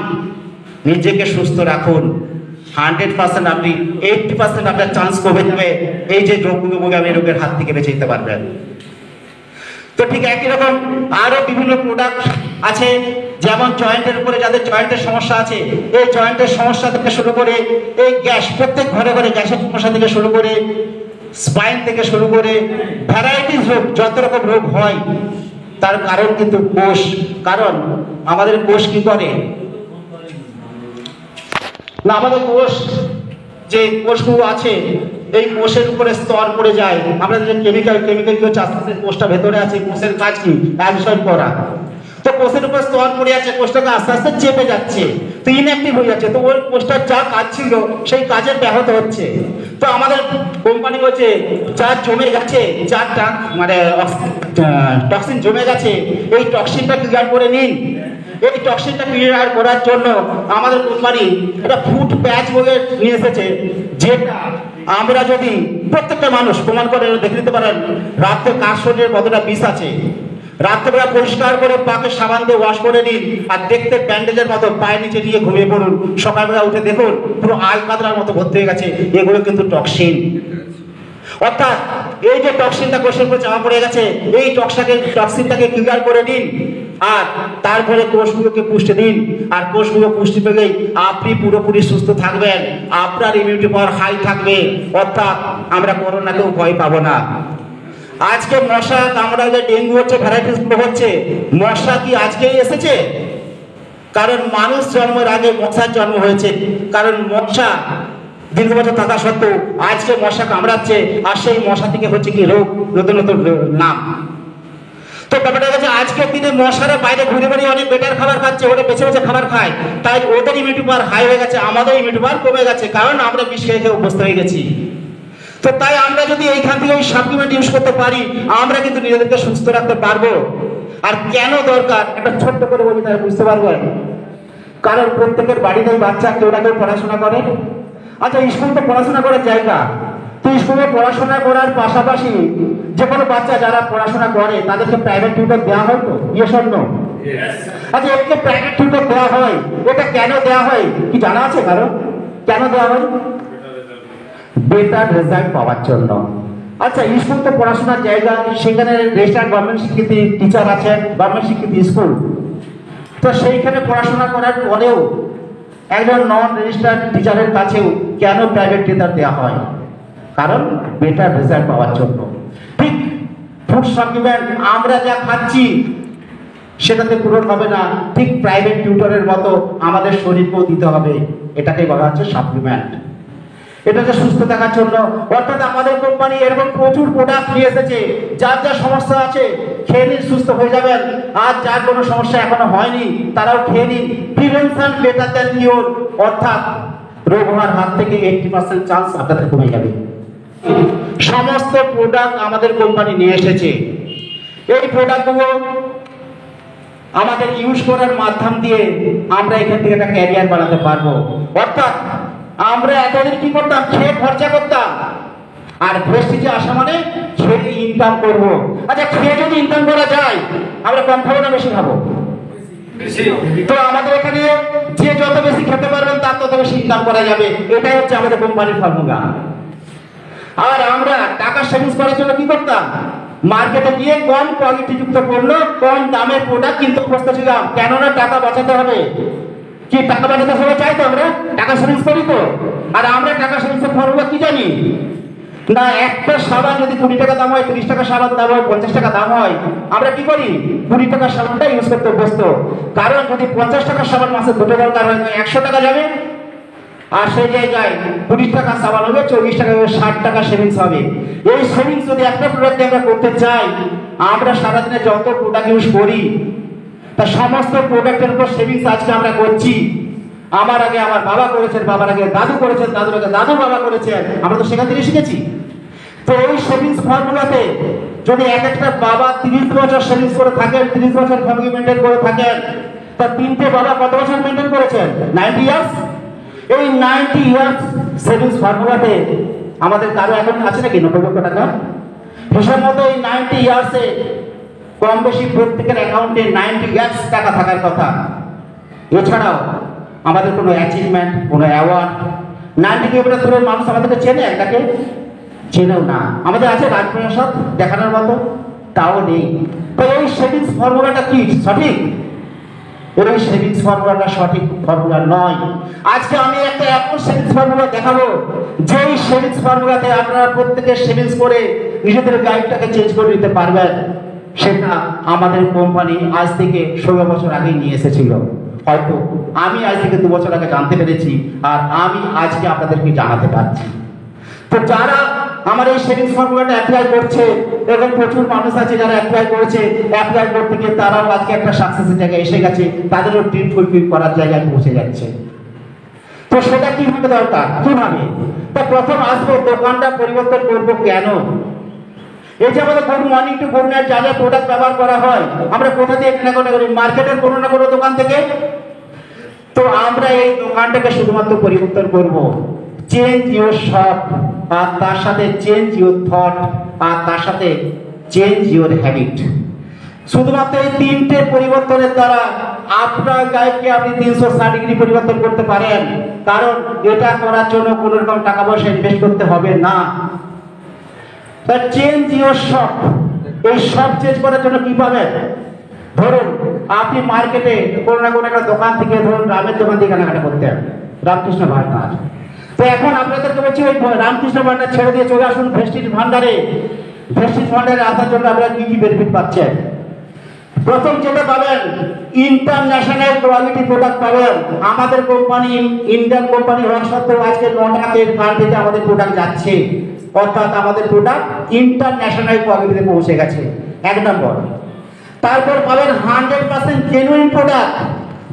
নিজেকে সুস্থ রাখুন। 100% আপনি 80% আপনার চান্স কমে যাবে এই যে রোগগুলো মোকাবিলা রোগের হাত থেকে বেঁচে যেতে পারবেন। তো ঠিক একই রকম আরো বিভিন্ন প্রোডাক্ট আছে, যেমন জয়েন্টের উপরে যাদের জয়েন্টের সমস্যা আছে, এই জয়েন্টের সমস্যা থেকে শুরু করে এই গ্যাস, প্রত্যেক ঘরে ঘরে গ্যাসের সমস্যা থেকে শুরু করে স্পাইন থেকে শুরু করে ভ্যারাইটিস রোগ, যত রকম রোগ হয় তার কারণ কিন্তু কোষ। কারণ আমাদের কোষ কি করে না, আমাদের কোষ যে কোষগুলো আছে এই কোষের উপরে স্তর পড়ে যায়। আমরা যে কেমিক্যাল কি হচ্ছে, আস্তে আস্তে কোষটা ভেতরে আছে, কোষের কাজ কি অ্যাবজর্ব করা। তো কোষের উপর স্তর পড়ে আছে, কোষটাকে আস্তে আস্তে চেপে যাচ্ছে, তো ইনঅ্যাক্টিভ হয়ে যাচ্ছে। তো ওই কোষটার যা কাজ ছিল সেই কাজের ব্যাহত হচ্ছে। তো আমাদের কোম্পানি বলছে যার জমে গেছে, যার মানে টক্সিন জমে গেছে, এই টক্সিনটা ক্লিয়ার করে নিন। এই টক্সিনটা ক্লিয়ার করার জন্য আমাদের কোম্পানি একটা ফুড প্যাচ বলে নিয়ে এসেছে, যেটা আমরা যদি প্রত্যেকটা মানুষ প্রমাণ করে দেখে নিতে পারেন রাত্রে কার শরীরে কতটা বিষ আছে। রাত্রেবেলা পরিষ্কার করে পাকে সাবান দিয়ে ওয়াশ করে নিন, আর দেখতে ব্যান্ডেজের মতো পায়ের নিচে দিয়ে ঘুমিয়ে পড়ুন। সকালবেলা উঠে দেখুন পুরো আল কাতরার মতো ভর্তি হয়ে গেছে। এগুলো কিন্তু টক্সিন। অর্থাৎ এই যে টক্সিনটা কোষের উপরে চাপা পড়ে গেছে, এই টক্সিনটাকে ক্লিয়ার করে দিন, আর তারপরে কোষগুলোকে পুষ্টি দিন। আর কোষগুলো পুষ্টি পেলেই আপনি পুরোপুরি সুস্থ থাকবেন, আপনার ইমিউনিটি পাওয়ার হাই থাকবে। অর্থাৎ আমরা করোনাকেও ভয় পাবো না। আজকে মশা কামড়ালে ডেঙ্গু হচ্ছে, ভ্যারাইটিস হচ্ছে, মশা কি আজকেই এসেছে? কারণ মানুষ জন্মের আগে মশার জন্ম হয়েছে। কারণ মশা দীর্ঘ বছর থাকা সত্ত্বেও আজকে মশা কামড়াচ্ছে, আর সেই মশা থেকে হচ্ছে কি রোগ, নতুন নতুন নাম। তো ব্যাপারটা হচ্ছে আজকের দিনে মশারা বাইরে ঘুরে বেড়িয়ে অনেক বেটার খাবার খাচ্ছে, ওরা বেছে বেছে খাবার খায়, তাই ওদের ইমিউনিটি পাওয়ার হাই হয়ে গেছে, আমাদের ইমিউনিটি পাওয়ার কমে গেছে, কারণ আমরা বিষ খেয়ে খেয়ে অভ্যস্ত হয়ে গেছি। তো তাই আমরা যদি এইখান থেকে ওই সাপ্লিমেন্ট ইউজ করতে পারি, আমরা কিন্তু নিজেদেরকে সুস্থ রাখতে পারবো। আর কেন দরকার একটা ছোট্ট করে বলি, তারা বুঝতে পারবেন। কারণ প্রত্যেকের বাড়িতে বাচ্চা কেউ না কেউ পড়াশোনা করে। আচ্ছা, স্কুল তো পড়াশোনা করার জায়গা, তো স্কুলে পড়াশোনা করার পাশাপাশি যে কোনো বাচ্চা যারা পড়াশোনা করে তাদেরকে প্রাইভেট টিউটর দেওয়া হয় তো, ইয়ে শোনো। আচ্ছা, একে প্রাইভেট টিউটর দেওয়া হয়, এটা কেন দেওয়া হয় কি জানা আছে কারণ? কেন দেওয়া হয়? বেটার রেজাল্ট পাওয়ার জন্য। আচ্ছা, স্কুল তো পড়াশোনার জায়গা, সেখানে রেজিস্টার্ড গভর্নমেন্ট শিক্ষিত টিচার আছেন, গভর্নমেন্ট শিক্ষিত স্কুল, তো সেইখানে পড়াশোনা করার পরেও একজন নন রেজিস্টার্ড টিচারের কাছেও কেন প্রাইভেট টিচার দেওয়া হয়? কারণ বেটার রেজাল্ট পাওয়ার জন্য। ঠিক ফুড সাপ্লিমেন্ট আমরা যা খাচ্ছি সেটাতে পূরণ হবে না, ঠিক প্রাইভেট টিউটরের মতো আমাদের শরীরকেও দিতে হবে। এটাকে বলা হচ্ছে সাপ্লিমেন্ট। এটাকে সুস্থ থাকার জন্য। অর্থাৎ আমাদের কোম্পানি এরকম প্রচুর প্রোডাক্ট নিয়ে এসেছে, যার যা সমস্যা আছে খেয়ে নিন, সুস্থ হয়ে যাবেন। আর যার কোনো সমস্যা এখনো হয়নি তারাও খেয়ে নিন। প্রিভেনশন বেটার দ্যান কিওর, অর্থাৎ রোগ হওয়ার হাত থেকে 80% চান্স আপনাদের কমে যাবে। সমস্ত প্রোডাক্ট আমাদের কোম্পানি নিয়ে এসেছে। এই প্রোডাক্টগুলো আমাদের ইউজ করার মাধ্যম দিয়ে আমরা এখান থেকে একটা ক্যারিয়ার বানাতে পারবো। অর্থাৎ আমরা এতদিন কি করতাম, খেয়ে খরচা করতাম, আর প্রেস্টিজে আসা মানে খেয়ে ইনকাম করবো। আচ্ছা, খেয়ে যদি ইনকাম করা যায়, আমরা কম খাবো না বেশি খাবো? তো আমাদের এখানে যে যত বেশি খেতে পারবেন তার তত বেশি ইনকাম করা যাবে। এটাই হচ্ছে আমাদের কোম্পানির ফর্মুলা। আর আমরা টাকা সেভিংস করার জন্য কি করতাম, মার্কেটে গিয়ে কম কোয়ালিটি যুক্ত পণ্য, কম দামের প্রোডাক্ট কিনতে বসতেছিলাম। কেননা টাকা বাঁচাতে হবে। কি টাকা বাঁচাতে সবাই চাই তো, আমরা টাকা সেভিংস করি তো। আর আমরা টাকা সেভিংসের ফর্মুলা কি জানি না, একটা সাবান যদি 20 টাকা দাম হয়, 30 টাকা সাবান দাম হয়, 50 টাকা দাম হয়, আমরা কি করি 20 টাকার সাবানটা ইউজ করতে অভ্যস্ত। কারণ যদি 50 টাকার সাবান মাসে দুটো দরকার হয়, 100 টাকা যাবে, আর সেই জায়গায় 20 টাকা সাবান হবে, 24 টাকা হবে, 60 টাকা সেভিংস হবে। এই সেভিংস যদি একটা প্রোডাক্ট আমরা করতে চাই, আমরা সারাদিনে যত প্রোডাক্ট ইউজ করি তা সমস্ত প্রোডাক্টের উপর সেভিংস আজকে আমরা করছি। আমার আগে আমার বাবা করেছেন, বাবার আগে দাদু করেছেন, দাদুর আগে দাদু বাবা করেছেন, আমরা তো সেখান থেকে শিখেছি। তো ওই সেভিংস ফর্মুলাতে যদি এক একটা বাবা 30 বছর সেভিংস করে থাকেন, 30 বছর ফ্যামিলি মেনটেন করে থাকেন, তা তিনটে বাবা কত বছর মেনটেন করেছেন? 90 ইয়ার্স। এই 90 ইয়ার্স সেভিংস ফর্মুলাতে আমাদের কারো এখন আছে নাকি 90 লক্ষ টাকা? হিসাব মতো এই 90 ইয়ার্সে কম বেশি প্রত্যেকের অ্যাকাউন্টে 90 লাখ টাকা থাকার কথা। এছাড়াও আমাদের কোনো অ্যাচিভমেন্ট, কোনো অ্যাওয়ার্ড, 90 কিলোমিটার মানুষ আমাদেরকে চেনে, একটাকে চেনেও না। আমাদের আছে রাজপ্রাসাদ দেখানোর মতো, তাও নেই। তো এই সেভিংস ফর্মুলাটা কি সঠিক? এই সেভিংস ফর্মুলাটা সঠিক ফর্মুলা নয়। আজকে আমি একটা এমন সেভিংস ফর্মুলা দেখাবো, যেই সেভিংস ফর্মুলাতে আপনারা প্রত্যেকের সেভিংস করে নিজেদের লাইফটাকে চেঞ্জ করে নিতে পারবেন। সেটা আমাদের কোম্পানি আজ থেকে 16 বছর আগে নিয়ে এসেছিল। হয়তো আমি আজ থেকে 2 বছর আগে জানতে পেরেছি, আর আমি আজকে আপনাদেরকে জানাতে পারছি। তো যারা আমার এই সেভিংস ফর্মুলাটা অ্যাপ্লাই করছে, এবং প্রচুর মানুষ আছে যারা অ্যাপ্লাই করেছে, অ্যাপ্লাই করতে গিয়ে তারাও আজকে একটা সাকসেসের জায়গায় এসে গেছে, তাদেরও ড্রিম ফুলফিল করার জায়গায় পৌঁছে যাচ্ছে। তো সেটা কিভাবে দরকার, কিভাবে? তা প্রথম আসবো দোকানটা পরিবর্তন করবো কেন। এই যে আমাদের good morning to good night যা যা প্রোডাক্ট ব্যবহার করা হয়, আমরা কোথা থেকে কেনাকাটা করি? মার্কেটের কোনো না কোনো দোকান থেকে। তো আমরা এই দোকানটাকে শুধুমাত্র পরিবর্তন করব, চেঞ্জ ইউর শপ, আর তার সাথে চেঞ্জ ইউর থট, আর তার সাথে চেঞ্জ ইউর হ্যাবিট। শুধুমাত্র এই 3টে পরিবর্তনের দ্বারা আপনার লাইফকে আপনি 360 ডিগ্রি পরিবর্তন করতে পারেন। কারণ এটা করার জন্য কোনো রকম টাকা পয়সা ইনভেস্ট করতে হবে না। তা চেঞ্জ ইউর শপ, এই শপ চেঞ্জ করার জন্য কি পাবেন? ধরুন আপনি মার্কেটে কোনো না কোনো একটা দোকান থেকে, ধরুন রামের দোকান থেকে কেনাকাটা করতেন, রামকৃষ্ণ ভান্ডার। তো এখন আপনাদেরকে বলছি ওই রামকৃষ্ণ ভান্ডার ছেড়ে দিয়ে চলে আসুন ভেস্টিজ ভান্ডারে। ভেস্টিজ ভান্ডারে আসার জন্য আপনারা কি কি বেনিফিট পাচ্ছেন? প্রথম যেটা পাবেন, ইন্টারন্যাশনাল কোয়ালিটি প্রোডাক্ট পাবেন। আমাদের কোম্পানি ইন্ডিয়ান কোম্পানি হওয়া সত্ত্বেও আজকে 9 কান্ট্রিতে আমাদের প্রোডাক্ট যাচ্ছে, অর্থাৎ আমাদের প্রোডাক্ট ইন্টারন্যাশনাল কোয়ালিটিতে পৌঁছে গেছে। 1 নম্বর। তারপর পাবেন 100% জেনুইন প্রোডাক্ট,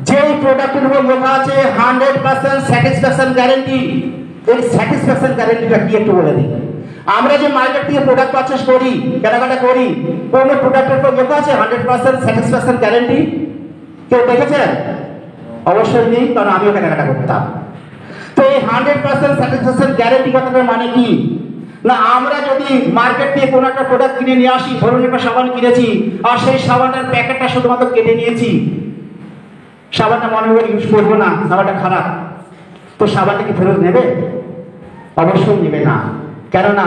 যেই প্রোডাক্টের উপর লেখা আছে 100% স্যাটিসফ্যাকশন গ্যারান্টি। এই স্যাটিসফ্যাকশন গ্যারান্টিটা কি একটু বলে দিই। আমরা যে মার্কেট থেকে প্রোডাক্ট পারচেস করি, কেনাকাটা করি, কোন প্রোডাক্টের উপর লেখা আছে 100% স্যাটিসফ্যাকশন গ্যারান্টি? কেউ দেখেছেন? অবশ্যই নেই, কারণ আমিও কেনাকাটা করতাম। তো এই 100% স্যাটিসফ্যাকশন গ্যারান্টি কথাটার মানে কি? না, আমরা যদি মার্কেট থেকে কোনো একটা প্রোডাক্ট কিনে নিয়ে আসি, ধরুন একটা সাবান কিনেছি, আর সেই সাবানের প্যাকেটটা শুধুমাত্র কেটে নিয়েছি, সাবানটা মনে করে ইউজ করবো না, সাবানটা খারাপ, তো সাবানটা কি ফেরত নেবে? অবশ্যই নেবে না। কেননা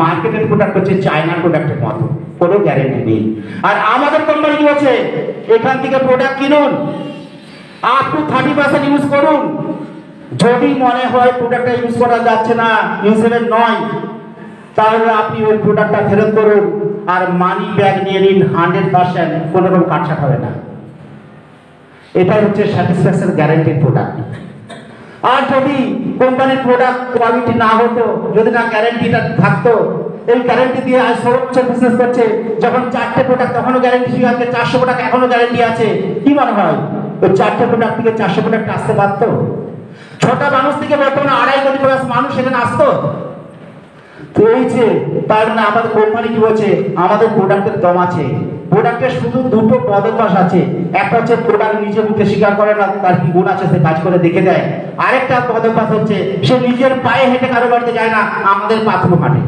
মার্কেটের প্রোডাক্ট হচ্ছে চায়নার প্রোডাক্টের মতো, কোনো গ্যারেন্টি নেই। আর আমাদের কোম্পানি কি হচ্ছে, এখান থেকে প্রোডাক্ট কিনুন, আপ টু 30% ইউজ করুন। যদি মনে হয় প্রোডাক্টটা ইউজ করা যাচ্ছে না, ইউজেবল নয়, তাহলে আপনি ওই প্রোডাক্টটা ফেরত করুন, আর মানি ব্যাগ নিয়ে নিন 100%, কোনো রকম কাটছাট হবে না। এটাই হচ্ছে স্যাটিসফ্যাকশন গ্যারান্টির প্রোডাক্ট। আর যদি কোম্পানির প্রোডাক্ট কোয়ালিটি না হতো, যদি না গ্যারান্টিটা থাকতো, এই গ্যারান্টি দিয়ে আজ 16 বছর বিজনেস করছে, যখন 4টে প্রোডাক্ট তখনও গ্যারান্টি ছিল, আজকে 400 প্রোডাক্ট এখনো গ্যারান্টি আছে। কি মনে হয় ওই 4টে প্রোডাক্ট থেকে 400 প্রোডাক্ট আসতে পারতো? 6টা মানুষ থেকে বর্তমানে 2.5 কোটি মানুষ এখানে আসতো। তো এই যে তার মানে আমাদের কোম্পানি কি বলছে, আমাদের প্রোডাক্টের দম আছে। প্রোডাক্টের শুধু 2টো পদভ্যাস আছে, একটা হচ্ছে প্রোডাক্ট নিজে মুখে স্বীকার করে না, তার কি গুণ আছে সে কাজ করে দেখে দেয়। আরেকটা পদভ্যাস হচ্ছে সে নিজের পায়ে হেঁটে কারো বাড়িতে যায় না, আমাদের পাথর মাঠে।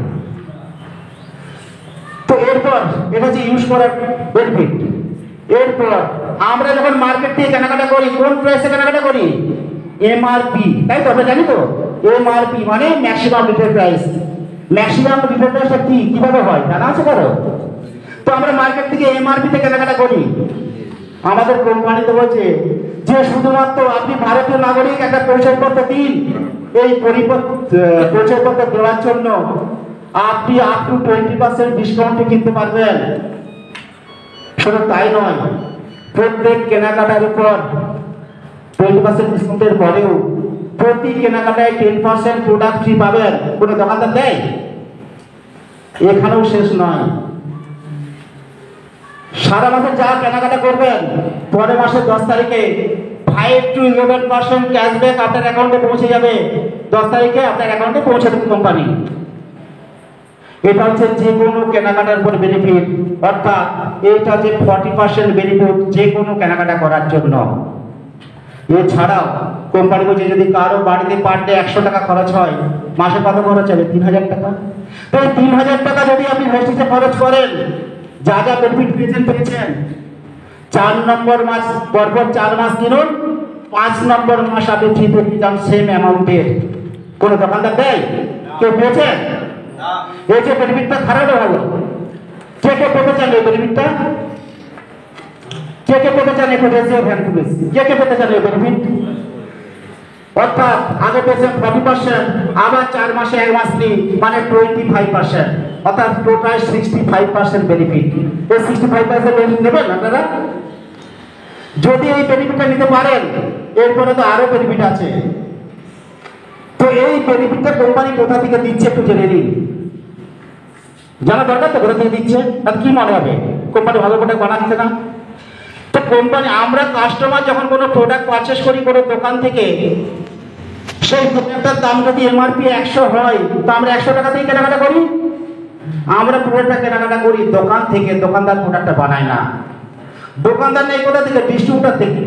তো এরপর এটা হচ্ছে ইউজ করার বেনিফিট। এরপর আমরা যখন মার্কেট থেকে কেনাকাটা করি, কোন প্রাইসে কেনাকাটা করি? এমআরপি, তাই তো? আমরা জানি তো এমআরপি মানে maximum retail price. Maximum retail প্রাইসটা কি, কিভাবে হয় জানা আছে কারো? তো আমরা মার্কেট থেকে এমআরপি তে কেনাকাটা করি। আমাদের কোম্পানি তো বলছে যে শুধুমাত্র আপনি ভারতীয় নাগরিক, একটা পরিচয়পত্র দিন। এই পরিচয়পত্র দেওয়ার জন্য আপনি আপ টু 20% ডিসকাউন্টে কিনতে পারবেন। শুধু তাই নয়, প্রত্যেক কেনাকাটার উপর 20% ডিসকাউন্টের পরেও প্রতি কেনাকাটায় 10% প্রোডাক্ট ফ্রি পাবেন। কোনো দোকানদার দেয়? এখানেও শেষ নয়, সারা মাসে যা কেনাকাটা করবেন, পরের মাসের 10 তারিখে 5 to 11% ক্যাশব্যাক আপনার অ্যাকাউন্টে পৌঁছে যাবে। 10 তারিখে আপনার অ্যাকাউন্টে পৌঁছে দেবে কোম্পানি। এটা হচ্ছে যে কোনো কেনাকাটার উপর বেনিফিট, অর্থাৎ এটা হচ্ছে 40% বেনিফিট যে কোনো কেনাকাটা করার জন্য। এছাড়াও কোম্পানি বলছে যদি কারো বাড়িতে পার ডে 100 টাকা খরচ হয়, মাসে কত খরচ হবে? 3000 টাকা। তো এই 3000 টাকা যদি আপনি ভেস্টিজে খরচ করেন, যা যা বেনিফিট পেয়েছেন, 4 নম্বর মাস পরপর 4 মাস কিনুন, 5 নম্বর মাস আপনি ফ্রি পেয়ে যান সেম অ্যামাউন্টের। কোনো দোকানদার দেয়? কেউ পেয়েছেন? এই যে বেনিফিটটা খারাপ হবে, কে কে পেতে চান এই বেনিফিটটা? কে কে পেতে চান একটু রেজিও ভ্যান প্লিজ, কে কে পেতে চান এই বেনিফিট? অর্থাৎ আগে পেয়েছেন 40%, আবার 4 মাসে 1 মাস ফ্রি, মানে 25%, অর্থাৎ টোটাল 65% বেনিফিট। এই 65% বেনিফিট নেবেন আপনারা? যদি এই বেনিফিটটা নিতে পারেন, এরপরে তো আরো বেনিফিট আছে। তো এই বেনিফিটটা কোম্পানি কোথা থেকে দিচ্ছে একটু জেনে নিন। জানা দরকার তো কোথা থেকে দিচ্ছে। তাহলে কি মনে হবে কোম্পানি ভালো প্রোডাক্ট বানাচ্ছে না? তো কোম্পানি, আমরা কাস্টমার যখন কোনো প্রোডাক্ট পারচেস করি কোনো দোকান থেকে, সেই প্রোডাক্টের দাম যদি এমআরপি 100 হয়, তো আমরা 100 টাকা দিয়ে কেনাকাটা করি। আমরা প্রোডাক্টটা কেনাকাটা করি দোকান থেকে, দোকানদার প্রোডাক্টটা বানায় না। দোকানদার নেই কোথা থেকে? ডিস্ট্রিবিউটার থেকে।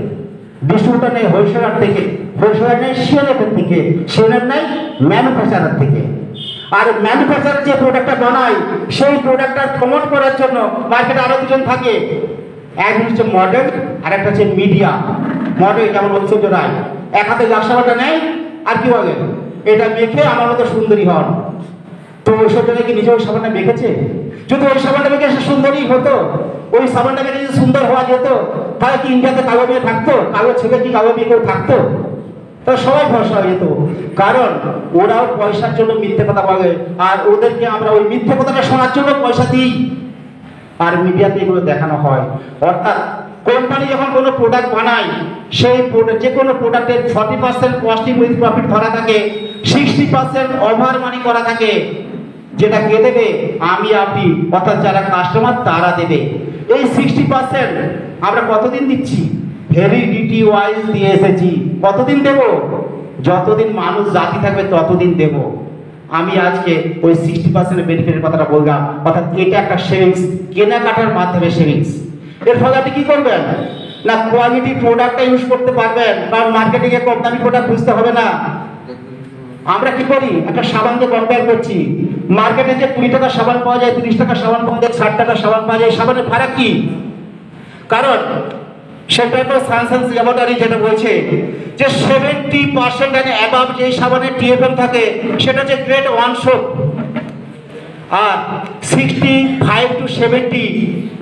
ডিস্ট্রিবিউটার নেই হোলসেলার থেকে, হোলসেলার নেই সিএলএফের থেকে, সিএলএফ নেই ম্যানুফ্যাকচারার থেকে। আর ম্যানুফ্যাকচারার যে প্রোডাক্টটা বানায়, সেই প্রোডাক্টটা প্রমোট করার জন্য মার্কেটে আরো দুজন থাকে। এক হচ্ছে মডেল, আর একটা হচ্ছে মিডিয়া। মডেল যেমন ঐশ্বর্য রায়, এক হাতে জাকসাবাটা নেয় আর কি বলে, এটা মেখে আমার মতো সুন্দরী হন। তো ঐশ্বর্য রায় কি নিজে ওই সাবানটা মেখেছে? যদি ওই সাবানটা মেখে সে সুন্দরী হতো, ওই সাবানটা মেখে যদি সুন্দর হওয়া যেত, তাহলে কি ইন্ডিয়াতে কালো মেয়ে থাকতো? কালো ছেলে কি কালো মেয়ে কেউ থাকতো? তো সবাই ভরসা হয়ে যেত। কারণ ওরাও পয়সার জন্য মিথ্যে কথা বলে, আর ওদেরকে আমরা ওই মিথ্যে কথাটা শোনার জন্য পয়সা দিই, আর মিডিয়াতে এগুলো দেখানো হয়। অর্থাৎ কোম্পানি যখন কোনো প্রোডাক্ট বানায়, সেই যে কোনো প্রোডাক্টের 40% কস্টিং উইথ প্রফিট ধরা থাকে, 60% ওভার মানি করা থাকে। যেটা কে দেবে? আমি আপনি, অর্থাৎ যারা কাস্টমার তারা দেবে। এই 60% আমরা কতদিন দিচ্ছি? ভ্যালিডিটি ওয়াইজ দিয়ে এসেছি। কতদিন দেব? যতদিন মানুষ জাতি থাকবে ততদিন দেব। আমি আজকে ওই 60% বেনিফিটের কথাটা বললাম। অর্থাৎ এটা একটা সেভিংস, কেনাকাটার মাধ্যমে সেভিংস। এর ফলে আপনি কি করবেন না, কোয়ালিটি প্রোডাক্টটা ইউজ করতে পারবেন, কারণ মার্কেটে গিয়ে কম দামি প্রোডাক্ট বুঝতে হবে না। আমরা কি করি, একটা সাবানকে কম্পেয়ার করছি। মার্কেটে যে 20 টাকা সাবান পাওয়া যায়, 30 টাকা সাবান পাওয়া যায়, 60 টাকা সাবান পাওয়া যায়, সাবানের ফারাক কি? কারণ সেটা তো সায়েন্স ল্যাবরেটরি যেটা বলছে যে 70% এন্ড অ্যাবাভ যে সাবানের টিএফএম থাকে, সেটা হচ্ছে গ্রেড 1 সোপ। আর 65 to 70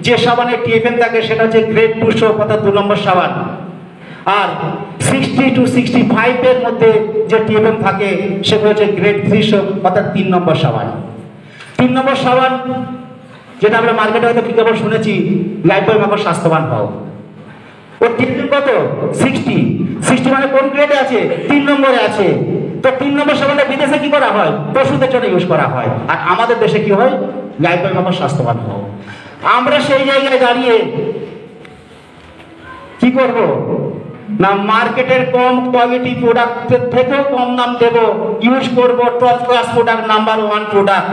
যে সাবানের টিএফএম থাকে, সেটা হচ্ছে গ্রেড 2 সোপ, অর্থাৎ 2 নম্বর সাবান। আর 60 to 65 এর মধ্যে যে টিএফএম থাকে, সেটা হচ্ছে গ্রেড 3 সোপ, অর্থাৎ 3 নম্বর সাবান। 3 নম্বর সাবান যেটা আমরা মার্কেটে হয়তো বিজ্ঞাপন শুনেছি, লাইফবয় মাখো স্বাস্থ্যবান হও। ওর টিএফএম কত? 60 মানে কোন গ্রেডে আছে? 3 নম্বরে আছে। তো 3 নম্বর সাবানটা বিদেশে কি করা হয়? পশুদের জন্য ইউজ করা হয়। আর আমাদের দেশে কি হয়? লাইফবয় মাখো স্বাস্থ্যবান হও। আমরা সেই জায়গায় দাঁড়িয়ে কি করব না, মার্কেটের কম কোয়ালিটি প্রোডাক্টের থেকেও কম দাম দেব, ইউজ করব top class product, number 1 product,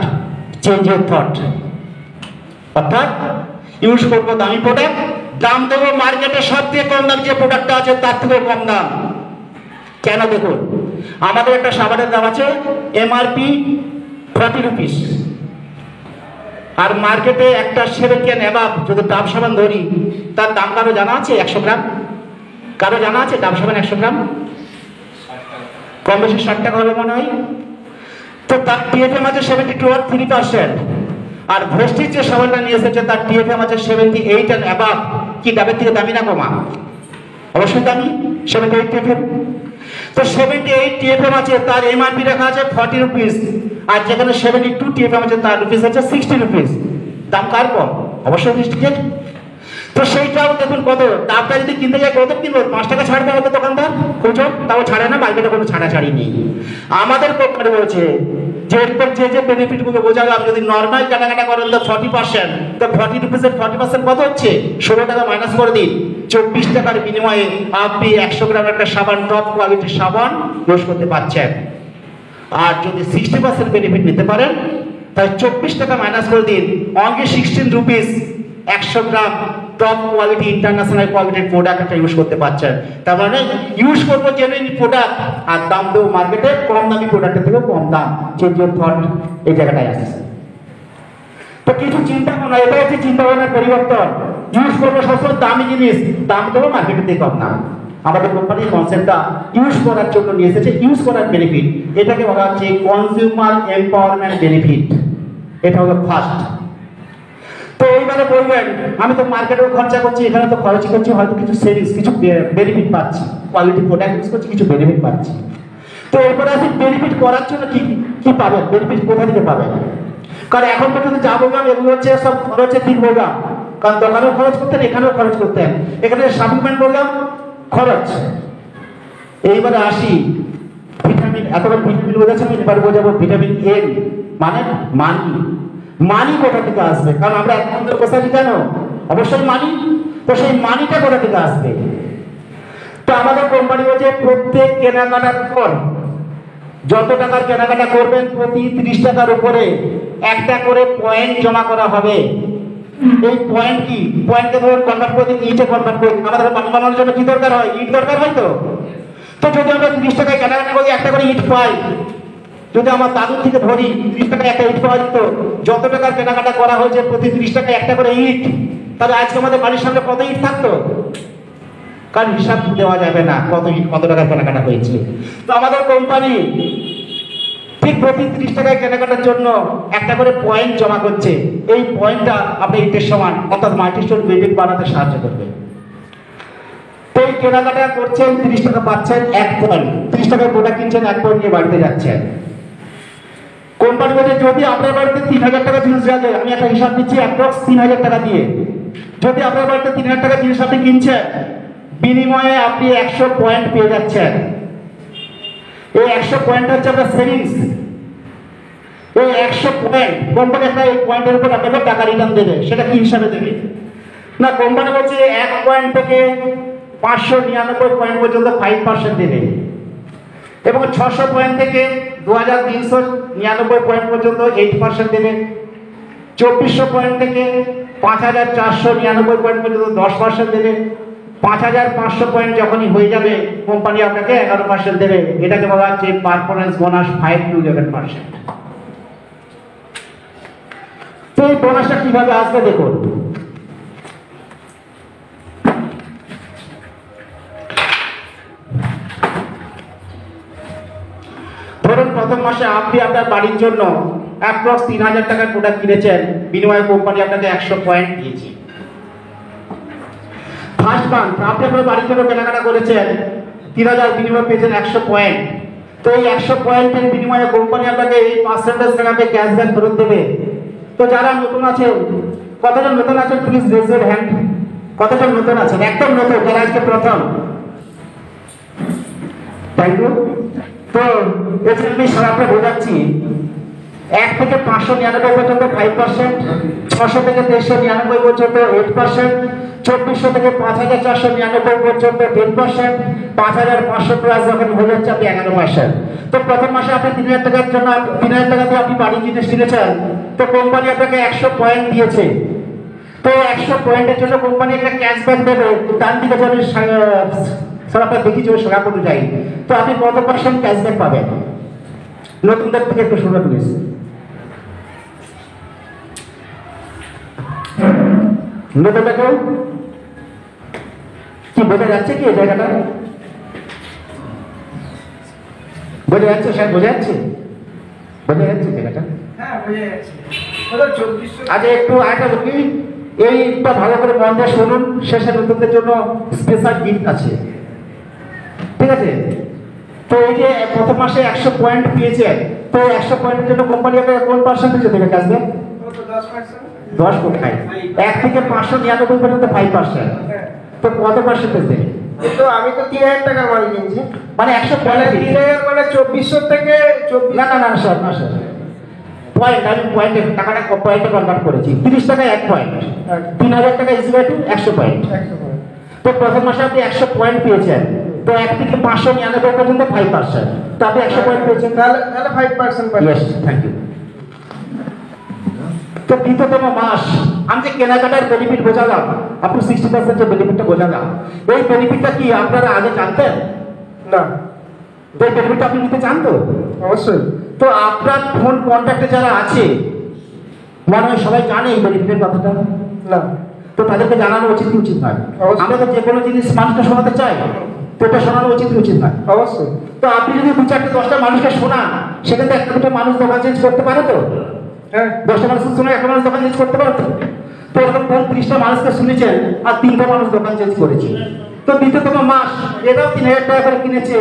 change your thought. অর্থাৎ ইউজ করব দামি প্রোডাক্ট, দাম দেবো মার্কেটে সবথেকে কম দাম যে প্রোডাক্টটা আছে তার থেকে কম দাম। কেন? দেখুন, আমাদের একটা সাবানের দাম আছে এমআরপি 40 রুপিস, আর মার্কেটে একটা 70 and above যদি ডাব সাবান ধরি, তার দাম কারো জানা আছে? 100 গ্রাম। কারো জানা আছে ডাব সাবান 100 গ্রাম? কম বেশি 60 টাকা হবে মনে হয়। তো তার টিএফএম আছে 72.3%। আর ভেস্টিজ যে সাবানটা নিয়ে এসেছে, তার টিএফএম আছে 78 and above। কি ডাবের থেকে দামি না কমা? অবশ্যই দামি, 78 টিএফএম। তো 78 টিএফএম আছে, তার এমআরপি রাখা আছে 40 রুপিস। আর যেখানে 72 টিএফএম আছে, তার রুপিস আছে 60 রুপিস। দাম কার কম? অবশ্যই ভেস্টিজের। তো সেইটাও দেখুন কত। ডাবটা যদি কিনতে যাই কত কিনবো? 5 টাকা ছাড় দেওয়া হতো দোকানদার, খুচরো তাও ছাড়ে না, মার্কেটে কোনো ছাড়াছাড়ি নেই। আমাদের কোম্পানি বলছে যে এরপর যে বেনিফিটগুলো বোঝালাম, যদি নর্মাল কেনাকাটা করেন তো 40%, তো 40 রুপিসের 40% কত হচ্ছে? 16 টাকা মাইনাস করে দিন। 24 টাকার বিনিময়ে আপনি 100 গ্রাম একটা সাবান, টপ কোয়ালিটির সাবান ইউজ করতে পারছেন। আর যদি 60% বেনিফিট নিতে পারেন, তাই 24 টাকা মাইনাস করে দিন, অনলি 16 রুপিস 100 গ্রাম টপ কোয়ালিটি ইন্টারন্যাশনাল কোয়ালিটির প্রোডাক্ট একটা ইউজ করতে পারছেন। তার মানে ইউজ করবো জেনুইন প্রোডাক্ট, আর দাম দেবো মার্কেটে কম দামি প্রোডাক্টের থেকে কম দাম। চেঞ্জ ইউর থট এই জায়গাটায় আসছে। তো কিছু চিন্তা ভাবনা, এটা হচ্ছে চিন্তা ভাবনার পরিবর্তন। ইউজ করবো সবসময় দামি জিনিস, দাম দেবো মার্কেটের থেকে কম দাম। আমাদের কোম্পানির কনসেপ্টটা ইউজ করার জন্য নিয়ে এসেছে, ইউজ করার বেনিফিট। এটাকে বলা হচ্ছে কনজিউমার এম্পাওয়ারমেন্ট বেনিফিট। এটা হলো ফার্স্ট। তো এইবারে বলবেন আমি তো মার্কেটেও খরচা করছি, এখানে তো খরচ করছি, হয়তো কিছু সেভিংস, কিছু বেনিফিট পাচ্ছি, কোয়ালিটি প্রোডাক্ট ইউজ করছি, কিছু বেনিফিট পাচ্ছি। তো এরপরে আপনি বেনিফিট করার জন্য কি কি পাবেন, বেনিফিট কোথা থেকে পাবেন? কারণ এখন পর্যন্ত যা বললাম এগুলো হচ্ছে সব খরচের দিক বললাম, কারণ দোকানেও খরচ করতেন, এখানেও খরচ করতেন, এখানে সাপ্লিমেন্ট বললাম খরচ। এইবারে আসি ভিটামিন, এতবার ভিটামিন বোঝাচ্ছি, এবার বোঝাবো ভিটামিন এন, মানে মানি। মানি কোথা থেকে আসবে? কারণ আমরা এক মন্দির বসাচ্ছি কেন? অবশ্যই মানি। তো সেই মানিটা কোথা থেকে আসবে? তো আমাদের কোম্পানি বলছে প্রত্যেক কেনাকাটার পর যত টাকার কেনাকাটা করবেন প্রতি 30 টাকার উপরে একটা করে পয়েন্ট জমা করা হবে। এই পয়েন্ট কি? পয়েন্টকে ধরুন কনভার্ট করে ইটে কনভার্ট করি। আমাদের বাড়ি বানানোর জন্য কি দরকার হয়? ইট দরকার হয়। তো যদি আমরা 30 টাকায় কেনাকাটা করি একটা করে ইট পাই, যদি আমার দাদুর থেকে ধরি 30 টাকায় একটা ইট পাওয়া যেত, যত টাকার কেনাকাটা করা হয়েছে প্রতি 30 টাকায় একটা করে ইট, তাহলে আজকে আমাদের বাড়ির সামনে কত ইট থাকতো? কারণ হিসাব দেওয়া যাবে না কত ইট কত টাকার কেনাকাটা হয়েছে। তো আমাদের কোম্পানি ঠিক প্রতি 30 টাকায় কেনাকাটার জন্য একটা করে পয়েন্ট জমা করছে। এই পয়েন্টটা আপনি ইটের সমান, অর্থাৎ মাল্টিস্টোর বিল্ডিং বানাতে সাহায্য করবে। তো এই কেনাকাটা করছেন, 30 টাকা পাচ্ছেন 1 পয়েন্ট, 30 টাকার প্রোডাক্ট কিনছেন 1 পয়েন্ট নিয়ে বাড়িতে যাচ্ছেন। কোম্পানি বলছে যদি আপনার বাড়িতে 3000 টাকা জিনিস লাগে, আমি একটা হিসাব দিচ্ছি অ্যাপ্রক্স 3000 টাকা দিয়ে, যদি আপনার বাড়িতে 3000 টাকা জিনিস আপনি কিনছেন, বিনিময়ে আপনি 100 পয়েন্ট পেয়ে যাচ্ছেন। এই 100 পয়েন্ট হচ্ছে আপনার সেভিংস। এই 100 পয়েন্ট কোম্পানি একটা এই পয়েন্টের উপর আপনাকে টাকা রিটার্ন দেবে। সেটা কি হিসাবে দেবে না, কোম্পানি বলছে 1 পয়েন্ট থেকে 599 পয়েন্ট পর্যন্ত 5% দেবে, এবং 600 পয়েন্ট থেকে 2399 পয়েন্ট পর্যন্ত 8% দেবে, 2400 পয়েন্ট থেকে 5499 পয়েন্ট পর্যন্ত 10% দেবে, 5500 পয়েন্ট যখনই হয়ে যাবে কোম্পানি আপনাকে 11% দেবে। এটাকে বলা হচ্ছে পারফরমেন্স বোনাস 5 to 11%। তো এই বোনাসটা কিভাবে আসবে দেখুন। ধরুন প্রথম মাসে আপনি আপনার বাড়ির জন্য অ্যাপ্রক্স 3000 টাকার প্রোডাক্ট কিনেছেন, বিনিময়ে কোম্পানি আপনাকে 100 পয়েন্ট দিয়েছে। ফার্স্ট মান্থ আপনি আপনার বাড়ির জন্য কেনাকাটা করেছেন, 3000 বিনিময়ে পেয়েছেন 100 পয়েন্ট। তো এই 100 পয়েন্টের বিনিময়ে কোম্পানি আপনাকে এই পার্সেন্টেজ টাকাতে ক্যাশব্যাক ফেরত দেবে। তো যারা নতুন আছেন, কতজন নতুন আছেন প্লিজ রেজ ইউর হ্যান্ড। কতজন নতুন আছেন? একদম নতুন, যারা আজকে প্রথম। Thank you. তো এছাড়া আমি সারাটা বোঝাচ্ছি 1 থেকে 599 পর্যন্ত 5%, 600 থেকে 2399 পর্যন্ত 8%, 2400 থেকে 5499 পর্যন্ত 10%, 5500 প্লাস যখন হয়ে যাচ্ছে আপনি 11%। তো প্রথম মাসে আপনি 3000 টাকার জন্য 3000 টাকা দিয়ে আপনি বাড়ি জিনিস কিনেছেন, তো কোম্পানি আপনাকে 100 পয়েন্ট দিয়েছে। তো 100 পয়েন্টের জন্য কোম্পানি একটা ক্যাশব্যাক দেবে। ডান দিকে যদি স্যার আপনার দেখি যে সোজা করে যাই, তো আপনি কত % ক্যাশব্যাক পাবেন? নতুনদের থেকে একটু শুনে প্লিজ। নতুনটা কেউ কি বোঝা যাচ্ছে কি এই জায়গাটা? বোঝা যাচ্ছে স্যার? বোঝা যাচ্ছে? বোঝা যাচ্ছে জায়গাটা? হ্যাঁ বোঝা যাচ্ছে। আচ্ছা একটু আরেকটা বলি, এইটা ভালো করে মন দিয়ে শুনুন, শেষে নতুনদের জন্য স্পেশাল গিফট আছে, ঠিক আছে? তো এই যে প্রথম মাসে 100 পয়েন্ট পেয়েছে, তো 100 পয়েন্টের জন্য কোম্পানি আপনাকে কোন পার্সেন্টেজে দেবে ক্যাশব্যাক? 10 কোথায়? 1 থেকে 599 পর্যন্ত 5%। তো কত পার্সেন্টেজ দেবে? তো আমি তো 3000 টাকার মাল কিনছি, মানে 100 পয়েন্ট 3000 মানে 2400 থেকে 24। না না না স্যার, না স্যার, পয়েন্ট, আমি পয়েন্টে টাকাটা পয়েন্টে কনভার্ট করেছি। 30 টাকায় 1 পয়েন্ট, 3000 টাকা ইকুয়াল টু 100 পয়েন্ট। তো প্রথম মাসে আপনি 100 পয়েন্ট পেয়েছেন, তো 1 থেকে 599 পর্যন্ত 5%, তো আপনি 100 পয়েন্ট পেয়েছেন, তাহলে 5% পাবেন। Yes, thank you. তো দ্বিতীয়তম মাস আমি যে কেনাকাটার বেনিফিট বোঝালাম, আপনি 60% যে বেনিফিটটা বোঝালাম, এই বেনিফিটটা কি আপনারা আগে জানতেন? না, এই বেনিফিটটা আপনি নিতে চান তো? অবশ্যই। তো আপনার ফোন কন্ট্যাক্টে যারা আছে মনে হয় সবাই জানে এই বেনিফিটের কথাটা? না। তো তাদেরকে জানানো উচিত কি উচিত নয়? অবশ্যই। আমরা তো যে কোনো জিনিস মানুষকে শোনাতে চাই, তো এটা শোনানো উচিত কি উচিত নয়? অবশ্যই। তো আপনি যদি 2-4-10টা মানুষকে শোনান, সেখানে 1-2 মানুষ দোকান চেঞ্জ করতে পারে তো? হ্যাঁ। 10টা মানুষ শুনে একটা মানুষ দোকান চেঞ্জ করতে পারে তো? তো এরকম 30টা মানুষকে শুনেছেন আর 3টা মানুষ দোকান চেঞ্জ করেছে। তো দ্বিতীয়তম মাস এরাও 3000 টাকা করে কিনেছে,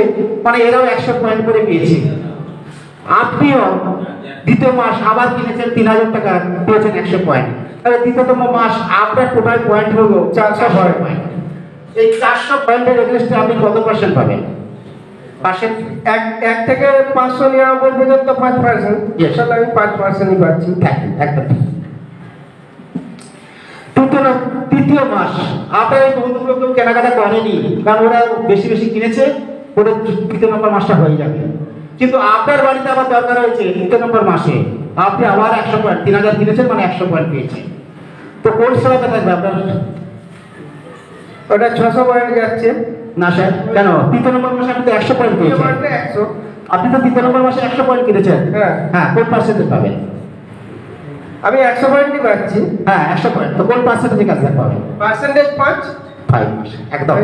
মানে এরাও 100 পয়েন্ট করে পেয়েছে। আপনিও দ্বিতীয় মাস আবার কিনেছেন 3000 টাকা, পেয়েছেন 100 পয়েন্ট। তাহলে দ্বিতীয়তম মাস আপনার টোটাল পয়েন্ট হলো 400 পয়েন্ট। এই 400 পয়েন্টের এগেইনস্টে আপনি কত পার্সেন্ট পাবেন? পার্সেন্ট 1 থেকে 599 পর্যন্ত 5%। Yes. তাহলে আমি 5%ই পাচ্ছি। একদম। তৃতীয় মাস আপনার এই বন্ধুগুলো কেউ কেনাকাটা করেনি, কারণ ওরা বেশি বেশি কিনেছে, ওদের 3 নম্বর মাসটা হয়ে যাবে। কিন্তু আপনার বাড়িতে আবার দরকার হয়েছে 3 নম্বর মাসে আপনি আবার 100 পয়েন্ট, 3000 কিনেছেন মানে 100 পয়েন্ট পেয়েছেন। তো কোন সেবাতে থাকবে আপনার? ওটা 600 পয়েন্ট যাচ্ছে। না স্যার, কেন? 3 নম্বর মাসে আপনি তো 100 পয়েন্ট পেয়েছেন। 100। আপনি তো 3 নম্বর মাসে 100 পয়েন্ট কিনেছেন। হ্যাঁ। কোন পার্সেন্টেজ পাবেন? আমি 100 পয়েন্টই পাচ্ছি। হ্যাঁ 100 পয়েন্ট। তো কোন পার্সেন্টেজে কাজ পাবেন? পার্সেন্টেজ 5। একদম।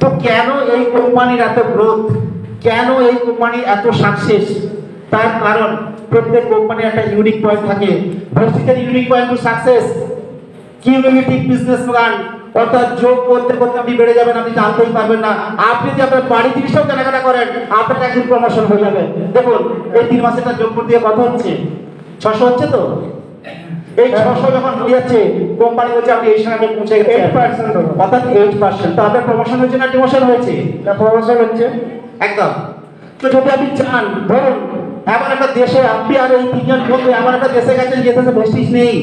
তো কেন এই কোম্পানির এত গ্রোথ, কেন এই কোম্পানির এত সাকসেস? তার কারণ প্রত্যেক কোম্পানির একটা ইউনিক পয়েন্ট থাকে। ভর্তিকার unique point to success, cumulative business plan, অর্থাৎ যোগ করতে করতে আপনি বেড়ে যাবেন, আপনি জানতেই পারবেন না। আপনি যদি আপনার বাড়ি জিনিসটাও কেনাকাটা করেন, আপনার একদিন প্রমোশন হয়ে যাবে। দেখুন এই 3 মাসের যোগ করতে কত হচ্ছে? 600 হচ্ছে। তো এই 600 যখন হয়ে যাচ্ছে, কোম্পানি বলছে আপনি এই সময় পৌঁছে গেছেন 8%, অর্থাৎ 8%। তো আপনার প্রমোশন হয়েছে না ডিমোশন হয়েছে? প্রমোশন হচ্ছে। একদম। তো যদি আপনি চান, ধরুন এমন একটা দেশে আপনি আর এই 3 জন বন্ধু এমন একটা দেশে গেছেন যে দেশে ভেস্টিজ নেই,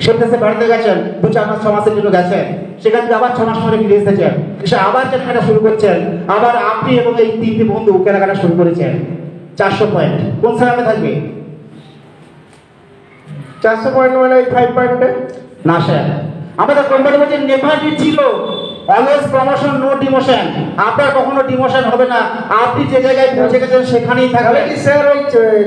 সেই দেশে বাড়িতে গেছেন, 2-4 মাস 6 মাসের জন্য গেছেন, সেখান থেকে আবার 6 মাস পরে ফিরে এসেছেন, এসে আবার কেনাকাটা শুরু করছেন, আবার আপনি এবং এই 3টি বন্ধু কেনাকাটা শুরু করেছেন। 400 পয়েন্ট কোন সেরামে থাকবে? 400 পয়েন্ট মানে 5%। না স্যার, আমাদের কোম্পানি বলছে নেভার ছিল অলওয়েজ প্রমোশন, নো ডিমোশন। আপনার কখনো ডিমোশন হবে না, আপনি যে জায়গায় পৌঁছে গেছেন সেখানেই তাহলে থাকবেন। কি স্যার ওই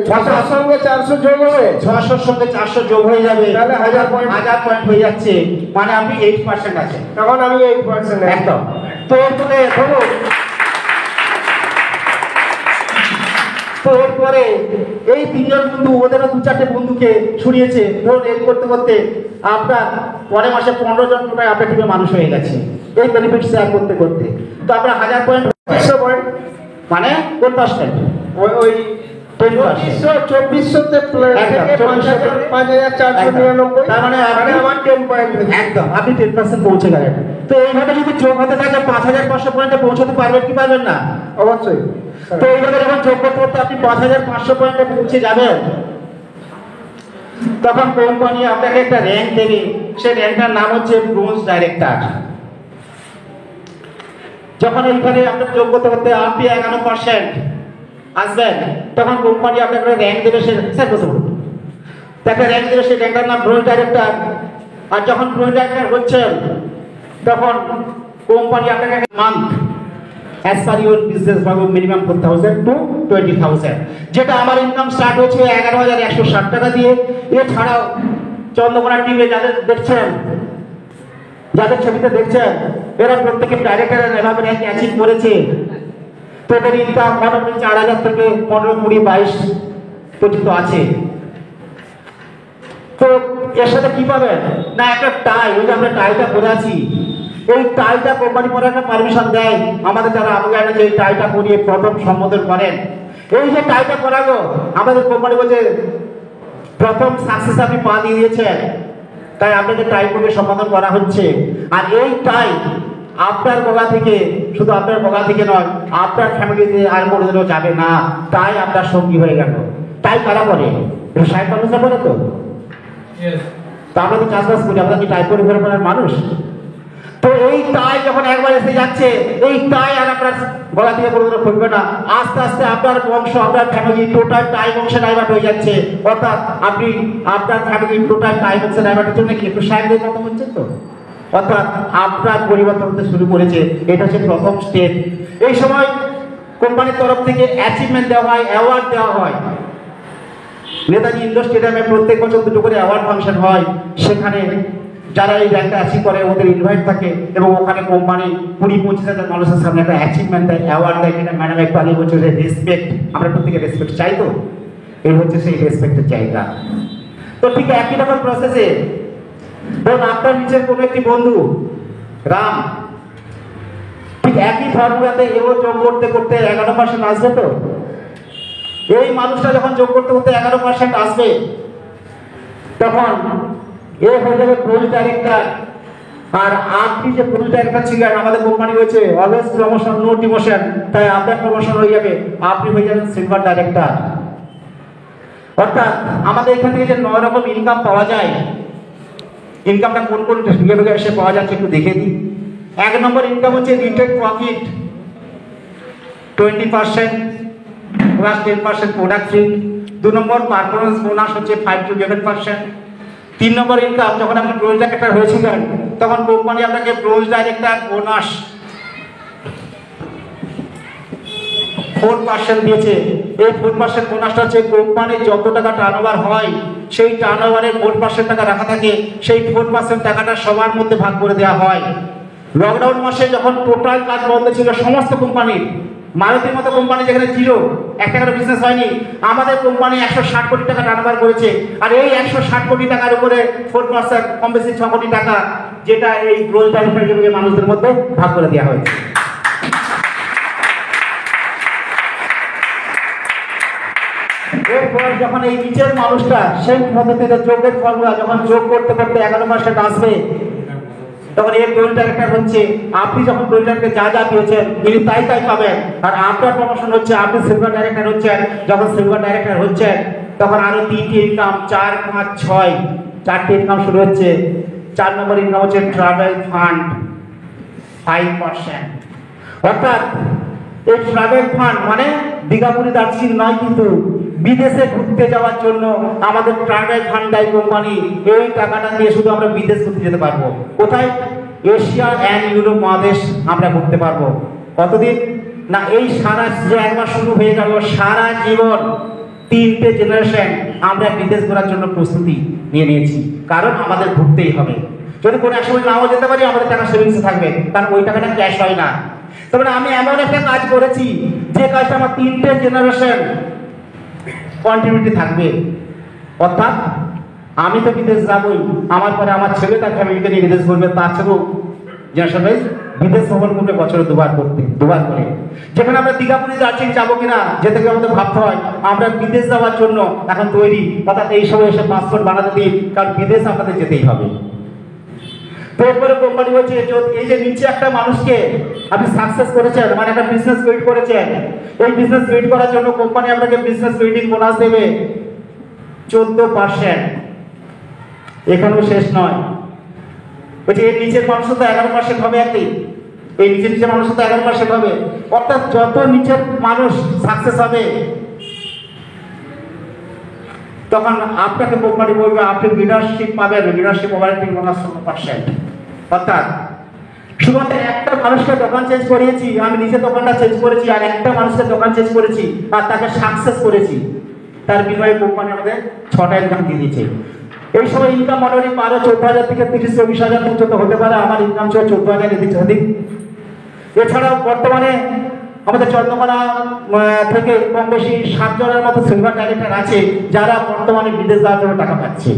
600 সঙ্গে 400 যোগ হবে? 600 সঙ্গে 400 যোগ হয়ে যাবে, তাহলে 1000 পয়েন্ট। 1000 পয়েন্ট হয়ে যাচ্ছে, মানে আপনি 8% আছেন। তখন আমি 8%। একদম। তো এরপরে ধরুন, তো এরপরে এই 3 জন বন্ধু ওদেরও 2-4টে বন্ধুকে ছড়িয়েছে। ধরুন এই করতে করতে আপনার পরের মাসে 15 জন প্রায় আপনার টিমে মানুষ হয়ে গেছে, এই বেনিফিট শেয়ার করতে করতে। তো আপনার 1000 পয়েন্ট, 200 পয়েন্ট মানে কোন পার্সেন্ট? ওই 10%। 2400 তে একদম, 5499। তার মানে মানে আমার 10 পয়েন্ট। একদম, আপনি 10% পৌঁছে গেলেন। তো এইভাবে যদি যোগ হতে থাকে 5500 পয়েন্টে পৌঁছতে পারবেন কি পারবেন না? অবশ্যই। তো এইভাবে যখন যোগ করতে করতে আপনি 5500 পয়েন্টে পৌঁছে যাবেন, তখন কোম্পানি আপনাকে একটা র্যাঙ্ক দেবে। সেই র্যাঙ্কটার নাম হচ্ছে ব্রোঞ্জ ডাইরেক্টর। যখন এইখানে আপনার যোগ করতে করতে আপনি 11% আসবেন, তখন কোম্পানি আপনাকে র্যাঙ্ক দেবে। স্যার বসে বলুন, একটা র্যাঙ্ক দেবে, সেই র্যাঙ্কটার নাম ব্রোঞ্জ ডাইরেক্টর। আর যখন ব্রোঞ্জ ডাইরেক্টর হচ্ছেন, তখন কোম্পানি আপনাকে month as per your business value minimum 4,000 to 20,000, যেটা আমার ইনকাম স্টার্ট হচ্ছে 11,160 টাকা দিয়ে। এছাড়াও চন্দ্রকোনা টিমে যাদের দেখছেন, যাদের ছবিতে দেখছেন, এরা প্রত্যেকে ডাইরেক্টর এভাবে র্যাঙ্ক অ্যাচিভ করেছে। তো এদের ইনকাম মোটামুটি 4,000 থেকে 15, 20, 22 পর্যন্ত আছে। তো এর সাথে কি পাবেন না, একটা টাই, ওই যে আমরা টাইটা পরে আছি, এই টাইটা কোম্পানি পরে একটা পারমিশন দেয় আমাদের যারা আবগায় যে এই টাইটা পরিয়ে প্রথম সম্বোধন করেন। এই যে টাইটা পরালো, আমাদের কোম্পানি বলছে প্রথম সাকসেস আপনি পা দিয়ে দিয়েছেন, তাই আপনাকে টাই পরে সম্বোধন করা হচ্ছে। আর এই টাই আপনার গলা থেকে, শুধু আপনার গলা থেকে নয়, আপনার ফ্যামিলিতে আর কোনোদিনও যাবে না। টাই আপনার সঙ্গী হয়ে গেল। টাই কারা পরে? সাহেব মানুষরা পরে। তো আমরা তো চাষবাস করি, আমরা কি টাই পরে ঘরে পড়ার মানুষ? তো এই টাই যখন একবার এসে যাচ্ছে, এই টাই আর আপনার গলা থেকে কোনোদিনও খুলবে না। আস্তে আস্তে আপনার বংশ, আপনার ফ্যামিলি টোটাল টাই বংশে ডাইভার্ট হয়ে যাচ্ছে। অর্থাৎ আপনি আপনার ফ্যামিলি টোটাল টাই বংশে ডাইভার্টের জন্য কি একটু সাহেবদের কথা বলছেন তো? অর্থাৎ আপনার পরিবর্তন হতে শুরু করেছে। এটা হচ্ছে প্রথম স্টেপ। এই সময় কোম্পানির তরফ থেকে অ্যাচিভমেন্ট দেওয়া হয়, অ্যাওয়ার্ড দেওয়া হয়। নেতাজি ইন্ডোর স্টেডিয়ামে প্রত্যেক বছর 2টো করে অ্যাওয়ার্ড ফাংশন হয়। সেখানে যারা এই র্যাঙ্কটা অ্যাচিভ করে ওদের ইনভাইট থাকে, এবং ওখানে কোম্পানি 20-25,000 মানুষের সামনে একটা অ্যাচিভমেন্ট দেয়, অ্যাওয়ার্ড দেয়। কিনা ম্যাডাম একটু আগে বলছে যে রেসপেক্ট, আমরা প্রত্যেকে রেসপেক্ট চাই। তো এই হচ্ছে সেই রেসপেক্টের জায়গা। তো ঠিক একই রকম প্রসেসে ধরুন আপনার নিচের কোনো একটি বন্ধু রাম, ঠিক একই ফর্মুলাতে এও যোগ করতে করতে 11% আসবে। তো এই মানুষটা যখন যোগ করতে করতে 11% আসবে, তখন এ হয়ে যাবে প্রোজ ডাইরেক্টর। আর আপনি যে প্রোজ ডাইরেক্টর ছিলেন, আমাদের কোম্পানি হয়েছে অলওয়েজ প্রমোশন নো ডিমোশন, তাই আপনার প্রমোশন হয়ে যাবে, আপনি হয়ে যাবেন সিলভার ডাইরেক্টর। অর্থাৎ আমাদের এখান থেকে যে 9 রকম ইনকাম পাওয়া যায়, ইনকামটা কোন কোন বিভাগে এসে পাওয়া যাচ্ছে একটু দেখে দিই। 1 নম্বর ইনকাম হচ্ছে রিটেন প্রফিট 20% প্লাস 10% প্রোডাক্ট ফি। 2 নম্বর পারফরমেন্স বোনাস হচ্ছে 5 to 11%। 3 নম্বর ইনকাম, যখন আপনি ব্রোঞ্জ ডাইরেক্টর হয়েছিলেন তখন কোম্পানি আপনাকে ব্রোঞ্জ ডাইরেক্টর বোনাস 4% দিয়েছে। এই 4% বোনাসটা হচ্ছে কোম্পানির যত টাকা টার্নওভার হয় সেই টার্নওভারের 4% টাকা রাখা থাকে, সেই 4% টাকাটা সবার মধ্যে ভাগ করে দেওয়া হয়। লকডাউন মাসে যখন টোটাল কাজ বন্ধ ছিল সমস্ত কোম্পানির, মারুতির মতো কোম্পানি যেখানে জিরো, 1 টাকার বিজনেস হয়নি, আমাদের কোম্পানি 160 কোটি টাকা টার্নওভার করেছে। আর এই 160 কোটি টাকার উপরে 4% কম বেশি 6 কোটি টাকা, যেটা এই ব্রোঞ্জ ডাইরেক্টর মানুষদের মধ্যে ভাগ করে দেওয়া হয়েছে। এরপর যখন এই নিচের মানুষটা সেই পদ্ধতিতে যোগের ফর্মুলা যখন যোগ করতে করতে 11% আসবে, তখন এই ব্রোঞ্জ ডাইরেক্টর হচ্ছে, আপনি যখন ব্রোঞ্জ ডাইরেক্টর যা যা পেয়েছেন তিনি তাই তাই পাবেন। আর আপনার প্রমোশন হচ্ছে, আপনি সিলভার ডাইরেক্টর হচ্ছেন। যখন সিলভার ডাইরেক্টর হচ্ছেন তখন আরো 3টি ইনকাম, 4, 5, 6 4টি ইনকাম শুরু হচ্ছে। 4 নম্বর ইনকাম হচ্ছে ট্রাভেল ফান্ড 5%। অর্থাৎ এই ট্রাভেল ফান্ড মানে দীঘাপুরি দার্জিলিং নয়, কিন্তু বিদেশে ঘুরতে যাওয়ার জন্য আমাদের ট্রাভেল ফান্ড দেয় কোম্পানি। এই টাকাটা দিয়ে শুধু আমরা বিদেশ ঘুরতে যেতে পারবো। কোথায়? এশিয়া অ্যান্ড ইউরোপ মহাদেশ আমরা ঘুরতে পারবো। কতদিন না, এই সারা যে একবার শুরু হয়ে গেল, সারা জীবন 3টে জেনারেশন আমরা বিদেশ ঘোরার জন্য প্রস্তুতি নিয়ে নিয়েছি, কারণ আমাদের ঘুরতেই হবে। যদি কোনো এক সময় নাও যেতে পারি, আমাদের টাকা সেভিংসে থাকবে, কারণ ওই টাকাটা ক্যাশ হয় না। তবে আমি এমন একটা কাজ করেছি যে কাজটা আমার 3টে জেনারেশন কন্টিনিউটি থাকবে। অর্থাৎ আমি তো বিদেশ যাবই, আমার পরে আমার ছেলে তার ফ্যামিলিকে নিয়ে বিদেশ ঘুরবে, তার ছেলেও জেনারেশন ওয়াইজ বিদেশ ভ্রমণ করবে বছরে 2বার করে। যেখানে আমরা দীঘাপুরি দার্জিলিং যাবো কিনা, যেতে গিয়ে আমাদের ভাবতে হয় আমরা বিদেশ যাওয়ার জন্য এখন তৈরি, অর্থাৎ এই সময় এসে পাসপোর্ট বানাতে দিই, কারণ বিদেশ আপনাদের যেতেই হবে। তো এরপরে কোম্পানি বলছে, এই যে নিচে একটা মানুষকে আপনি সাকসেস করেছেন, মানে একটা বিজনেস বিল্ড করেছেন, এই বিজনেস বিল্ড করার জন্য কোম্পানি আপনাকে বিজনেস বিল্ডিং বোনাস দেবে 14%। এখানেও শেষ নয়, বলছে এই নিচের মানুষ তো 11% হবে একদিন, এই নিচের মানুষ তো 11% হবে। অর্থাৎ যত নিচের মানুষ সাকসেস হবে তখন আপনাকে কোম্পানি বলবে আপনি লিডারশিপ পাবেন, লিডারশিপ ওভারঅল বোনাস 16%। অর্থাৎ শুধুমাত্র একটা মানুষকে দোকান চেঞ্জ করিয়েছি, আমি নিজে দোকানটা চেঞ্জ করেছি, আর একটা মানুষকে দোকান চেঞ্জ করেছি আর তাকে সাকসেস করেছি, তার বিনিময়ে কোম্পানি আমাদের 6টা ইনকাম দিয়ে দিয়েছে। এই সময় ইনকাম মোটামুটি 14,000 থেকে 30-24,000 পর্যন্ত হতে পারে। আমার ইনকাম ছিল 14,000 এদিক ওদিক। এছাড়াও বর্তমানে আমাদের চন্দ্রকোনা থেকে কম বেশি 7 জনের মতো সিলভার ডাইরেক্টর আছে, যারা বর্তমানে বিদেশ যাওয়ার জন্য টাকা পাচ্ছে।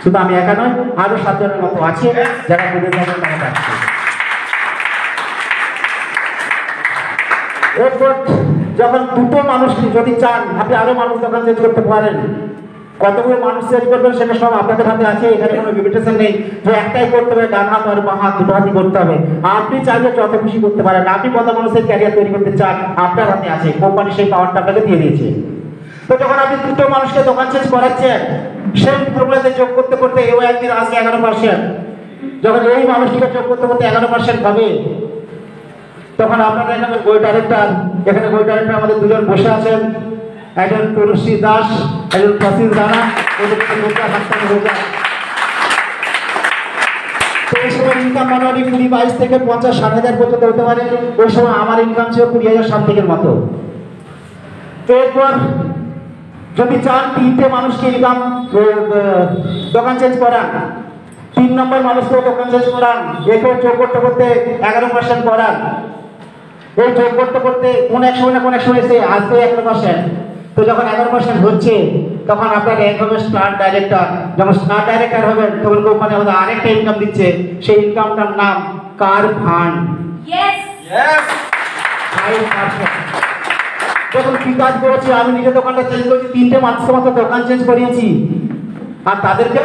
শুধু আমি একা নয়, আরো 7 জনের মতো আছে যারা বিদেশ যাওয়ার জন্য টাকা পাচ্ছে। এরপর যখন 2টো মানুষ যদি চান, আপনি আরো মানুষ দোকান চেঞ্জ করতে পারেন। কতগুলো মানুষ চেঞ্জ করবেন সেটা সব আপনাদের হাতে আছে, এখানে কোনো লিমিটেশন নেই যে একটাই করতে হবে, ডান হাত আর বাঁ হাত দুটো হাতই করতে হবে। আপনি চাইলে যত খুশি করতে পারেন। আপনি কত মানুষের ক্যারিয়ার তৈরি করতে চান, আপনার হাতে আছে, কোম্পানি সেই পাওয়ারটা আপনাকে দিয়ে দিয়েছে। তো যখন আপনি 2টো মানুষকে দোকান চেঞ্জ করাচ্ছেন, সেই প্রবলেমে যোগ করতে করতে এও একদিন আসবে 11%। যখন এই মানুষটিকে যোগ করতে করতে 11% হবে, তখন আপনারা এখানে বই ডাইরেক্টর, এখানে বই ডাইরেক্টর আমাদের 2জন বসে আছেন, একজন তুলসী দাস, একজন প্রসিন দানা। এই সময় ইনকাম মোটামুটি 20-22 থেকে 50-60 পর্যন্ত হতে পারে। ওই সময় আমার ইনকাম ছিল 20,000 সামথিংয়ের মতো। তো এরপর যদি চান 3টে মানুষকে ইনকাম দোকান চেঞ্জ করান, 3 নম্বর মানুষকেও দোকান চেঞ্জ করান, একেও যোগ করতে করতে 11% করান। এই যোগ করতে করতে কোন এক সময় না কোন এক সময় এসে আসবে 11%। তো যখন 11% হচ্ছে তখন আপনার র্যাঙ্ক হবে স্টার ডাইরেক্টর। যখন স্টার ডাইরেক্টর হবেন তখন কোম্পানি আমাদের আরেকটা ইনকাম দিচ্ছে, সেই ইনকামটার নাম কার ফান্ড। যখন কি কাজ করেছি, আমি নিজে দোকানটা চেঞ্জ করেছি, 3টে মানুষের মতো দোকান চেঞ্জ করিয়েছি, আর তাদেরকে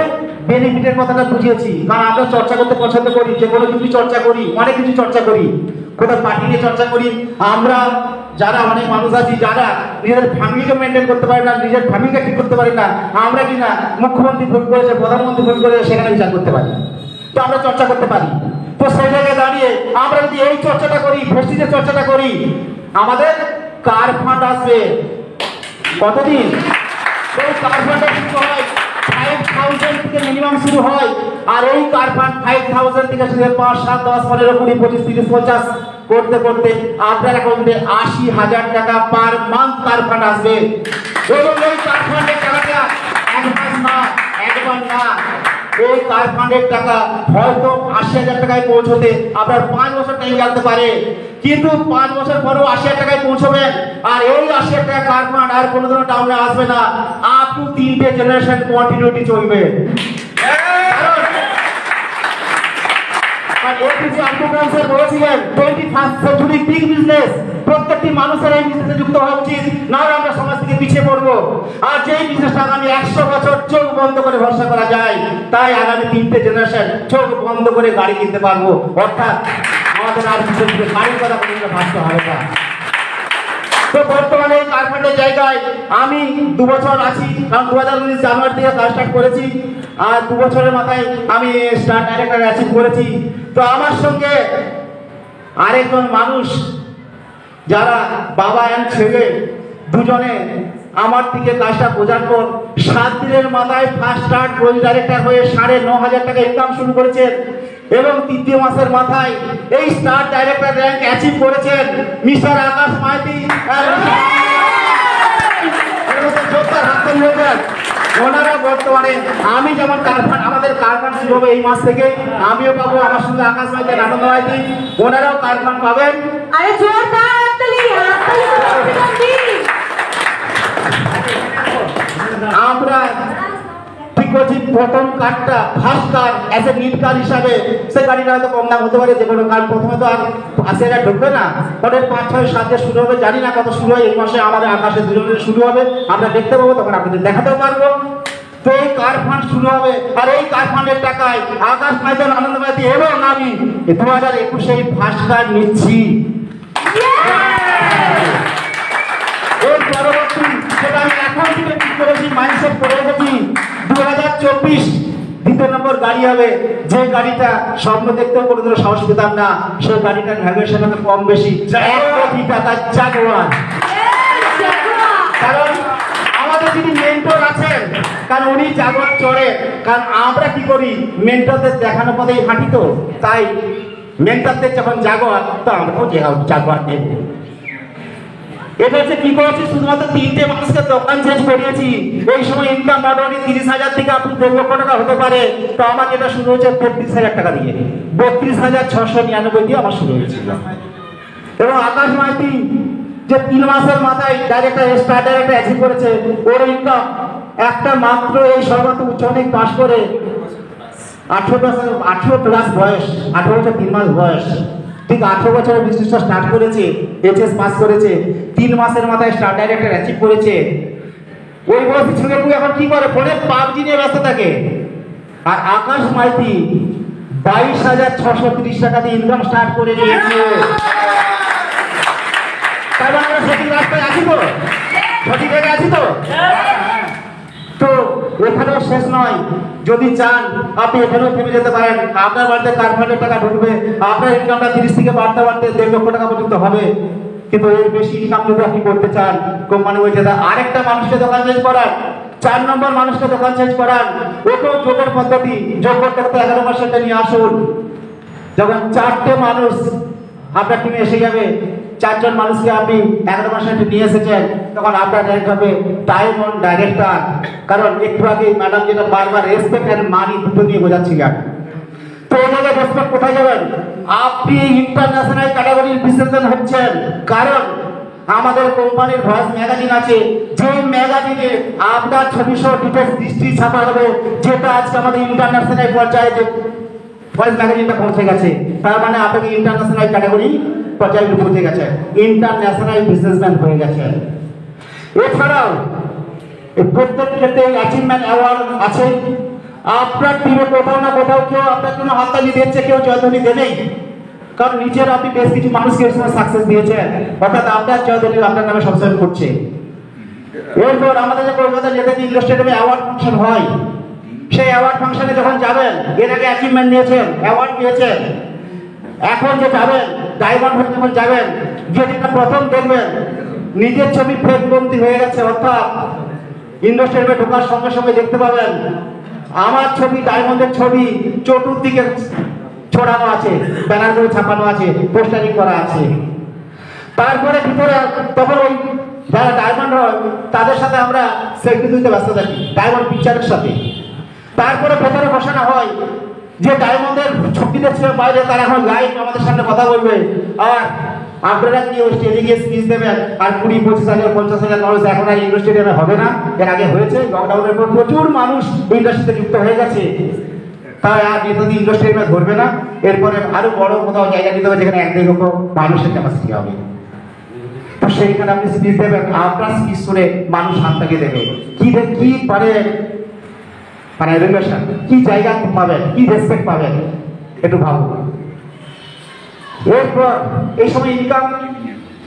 বেনিফিটের কথাটা বুঝিয়েছি। কারণ আমরা চর্চা করতে পছন্দ করি, যে কোনো কিছু চর্চা করি, অনেক কিছু চর্চা করি, কোথাও পার্টি নিয়ে চর্চা করি। আমরা যারা অনেক মানুষ আছি যারা নিজেদের ফ্যামিলিকে মেনটেন করতে পারি না, নিজের ফ্যামিলিকে ঠিক করতে পারি না, আমরা কিনা মুখ্যমন্ত্রী ভোট করেছে, প্রধানমন্ত্রী ভোট করেছে, সেখানে বিচার করতে পারি, তো আমরা চর্চা করতে পারি। তো সেই জায়গায় দাঁড়িয়ে আমরা যদি এই চর্চাটা করি, ভেস্টিজের চর্চাটা করি, আমাদের কার ফান্ড আসবে কতদিন? এই কার ফান্ডটা শুরু হয় 5,000 থেকে মিনিমাম শুরু হয়, আর এই কার ফান্ড 5,000 থেকে শুরু হয় 5, 7, 10, 15, 20, 25, 30, 50 করতে করতে আপনার অ্যাকাউন্টে 80,000 টাকা পার মান্থ কার ফান্ড আসবে। এবং এই কার ফান্ডের টাকাটা একবার না, এই কার ফান্ডের টাকা হয়তো 80,000 টাকায় পৌঁছতে আপনার 5 বছর টাইম লাগতে পারে, কিন্তু 5 বছর পরেও 80,000 টাকায় পৌঁছবেন। আর এই 80,000 টাকা কার ফান্ড আর কোনোদিনও ডাউনে আসবে না, আপ টু 3টে জেনারেশন কন্টিনিউটি চলবে। এপিজে আব্দুল কালাম স্যার বলেছিলেন 21st সেঞ্চুরি বিগ বিজনেস, প্রত্যেকটি মানুষের এই বিজনেসে যুক্ত হওয়া উচিত, না হলে আমরা সমাজ থেকে পিছিয়ে পড়বো। আর যেই বিজনেসটা আগামী 100 বছর চোখ বন্ধ করে ভরসা করা যায়, তাই আগামী 3টে জেনারেশন চোখ বন্ধ করে গাড়ি কিনতে পারবো। অর্থাৎ আমাদের আর কিছু গাড়ির কথা কোনো ভাবতে হবে না। তো বর্তমানে এই কার ফান্ডের জায়গায় আমি 2 বছর আছি, কারণ 2019 জানুয়ারি থেকে কাজ স্টার্ট করেছি, আর 2 বছরের মাথায় আমি স্টার ডাইরেক্টর অ্যাচিভ করেছি। তো আমার সঙ্গে আরেকজন মানুষ, যারা বাবা এন্ড ছেলে দুজনে আমার থেকে কাজটা বোঝার পর 7 দিনের মাথায় ফার্স্ট স্টার প্রোজ ডাইরেক্টর হয়ে 9,500 টাকা ইনকাম শুরু করেছেন, এবং 3 মাসের মাথায় এই স্টার ডাইরেক্টর র্যাঙ্ক অ্যাচিভ করেছেন মিস্টার আকাশ মাইতি। ওনারা বর্তমানে আমি যেমন কারখানা, আমাদের কারখানা শুরু হবে এই মাস থেকে, আমিও পাবো, আমার সঙ্গে আকাশ মাইতি, আনন্দ মাইতি, ওনারাও কারখানা পাবেন। আরে জোরদার হাততালি, আমরা ঠিক করছি প্রথম কার্ডটা ফার্স্ট কার্ড অ্যাজ এ নীল কার্ড হিসাবে, সেই গাড়িটা হয়তো কম দাম হতে পারে, যে কোনো কার্ড প্রথমে তো আর 80,000 ঢুকবে না, পরে 5, 6, 7 দিয়ে শুরু হবে, জানি না কত শুরু হয়। এই মাসে আমাদের আকাশে দুজনের শুরু হবে, আমরা দেখতে পাবো, তখন আপনাদের দেখাতেও পারবো। তো এই কার ফান্ড শুরু হবে, আর এই কার ফান্ডের টাকায় আকাশ মাইতি, আনন্দ মাইতি এবং আমি 2021 ফার্স্ট কার্ড নিচ্ছি। এর পরবর্তী সেটা আমি এখন থেকে ঠিক করেছি, মাইন্ডসেট করে রেখেছি, 2024 দ্বিতীয় নম্বর গাড়ি হবে, যে গাড়িটা স্বপ্ন দেখতেও কোনোদিনও সাহস পেতাম না, সেই গাড়িটার ভ্যালুয়েশন হবে কম বেশি 1 কোটি টাকা জাগুয়ার। কারণ আমাদের যিনি মেন্টর আছেন, কারণ উনি জাগুয়ার চড়ে, কারণ আমরা কি করি মেন্টরদের দেখানো পথেই হাঁটি, তো তাই মেন্টরদের যখন জাগুয়ার, তো আমরাও জাগুয়ার নেব। এটা হচ্ছে কি করেছি, শুধুমাত্র 3টে মানুষকে দোকান চেঞ্জ করিয়েছি। এই সময় ইনকাম মোটামুটি 30,000 থেকে আপনি 1.5 লক্ষ টাকা হতে পারে। তো আমার যেটা শুরু হয়েছে 32,000 টাকা দিয়ে, 32,699 দিয়ে আমার শুরু হয়েছিল। এবং আকাশ মাইতি যে 3 মাসের মাথায় ডাইরেক্টর স্টার ডাইরেক্টর অ্যাচিভ করেছে, ওর ইনকাম একটা মাত্র এই সর্বোচ্চ উচ্চ মাধ্যমিক পাস করে 18 প্লাস বয়স, 18 বছর 3 মাস বয়স, ঠিক 18 বছরের বিজনেসটা স্টার্ট করেছে, এইচএস পাস করেছে, 3 মাসের মাথায় স্টার ডাইরেক্টর অ্যাচিভ করেছে। ওই বয়সী ছেলেটুকু এখন কি করে, ফোনে পাবজি নিয়ে ব্যস্ত থাকে। আর আকাশ মাইতি 22,630 টাকা দিয়ে ইনকাম স্টার্ট করে নিয়েছে। তাই আমরা সঠিক রাস্তায় আছি তো, সঠিক জায়গায় আছি তো। তো এখানেও শেষ নয়, যদি চান আপনি এখানেও থেমে যেতে পারেন। আপনার বাড়িতে কার ফান্ডের টাকা ঢুকবে, আপনার ইনকামটা 30 থেকে বাড়তে বাড়তে 1.5 লক্ষ টাকা পর্যন্ত হবে। কিন্তু এর বেশি ইনকাম যদি আপনি করতে চান, কোম্পানি বলছে আরেকটা মানুষকে দোকান চেঞ্জ করার, 4 নম্বর মানুষকে দোকান চেঞ্জ করার, ওকেও যোগের পদ্ধতি, যোগ করতে করতে 11 মাসেরটা নিয়ে আসুন। যখন 4টে মানুষ আপনার টিমে এসে যাবে, 4 জন মানুষকে আপনি 11 মাসের নিয়ে এসেছেন, তখন আপনার র্যাঙ্ক হবে টাইম অন ডাইরেক্টর। কারণ একটু আগে ম্যাডাম যেটা বারবার রেসপেক্ট আর মানি দুটো নিয়ে বোঝাচ্ছিলেন। তো এই জায়গায় রেসপেক্ট কোথায় যাবেন, আপনি ইন্টারন্যাশনাল ক্যাটাগরির বিশেষজ্ঞ হচ্ছেন। কারণ আমাদের কোম্পানির ভয়েস ম্যাগাজিন আছে, যে ম্যাগাজিনে আপনার ছবি সহ ডিটেলস দৃষ্টি ছাপা হবে, যেটা আজকে আমাদের ইন্টারন্যাশনাল পর্যায়ে যে ভয়েস ম্যাগাজিনটা পৌঁছে গেছে, তার মানে আপনাকে ইন্টারন্যাশনাল ক্যাটাগরি পর্যায়ে পৌঁছে গেছে, ইন্টারন্যাশনাল বিজনেসম্যান হয়ে গেছে। এছাড়াও প্রত্যেক ক্ষেত্রে অ্যাচিভমেন্ট অ্যাওয়ার্ড আছে। আপনার টিমে কোথাও না কোথাও কেউ আপনার জন্য হাততালি দিচ্ছে, কেউ জয়ধ্বনি দেবেই, কারণ নিজের আপনি বেশ কিছু মানুষকে সাকসেস দিয়েছেন, অর্থাৎ আপনার জয়ধ্বনি আপনার নামে সবসময় করছে। এরপর আমাদের যে কলকাতা নেতাজি ইন্ডোর স্টেডিয়ামে অ্যাওয়ার্ড ফাংশন হয়, সেই অ্যাওয়ার্ড ফাংশনে যখন যাবেন, এর আগে অ্যাচিভমেন্ট নিয়েছেন, অ্যাওয়ার্ড নিয়েছেন, এখন যে যাবেন ডায়মন্ড হয়ে যখন যাবেন, যেটা প্রথম দেখবেন নিজের ছবি ফ্রেমবন্দি হয়ে গেছে, অর্থাৎ ইন্ডোর স্টেডিয়ামে ঢোকার সঙ্গে সঙ্গে দেখতে পাবেন আমার ছবি, ডায়মন্ডের ছবি চতুর্দিকে ছড়ানো আছে, ব্যানার করে ছাপানো আছে, পোস্টারিং করা আছে। তারপরে ভিতরে তখন ওই যারা ডায়মন্ড হয় তাদের সাথে আমরা সেলফি তুলতে ব্যস্ত থাকি, ডায়মন্ড পিকচারের সাথে। তারপরে ভেতরে বসানো হয় যে ডায়মন্ডের ছবি দেখছে বাইরে, তারা এখন লাইভ আমাদের সামনে কথা বলবে, আর আপনারা কি ওই স্টেজে গিয়ে স্পিচ দেবেন, আর 20-25,000 50,000 মানুষ এখন আর ইন্ডোর স্টেডিয়ামে হবে না, এর আগে হয়েছে। লকডাউনের পর প্রচুর মানুষ ইন্ডাস্ট্রিতে যুক্ত হয়ে গেছে, তাই আর নেতাজি ইন্ডোর স্টেডিয়ামে ধরবে না, এরপরে আরো বড় কোথাও জায়গা দিতে হবে যেখানে 1-2 লক্ষ মানুষের ক্যাপাসিটি হবে। তো সেইখানে আপনি স্পিচ দেবেন, আপনার স্পিচ শুনে মানুষ হাত তাকে দেবে, কি পারে মানে রিলেশন, কি জায়গা পাবেন, কি রেসপেক্ট পাবেন, একটু ভাবুন। এরপর এই সময় ইনকাম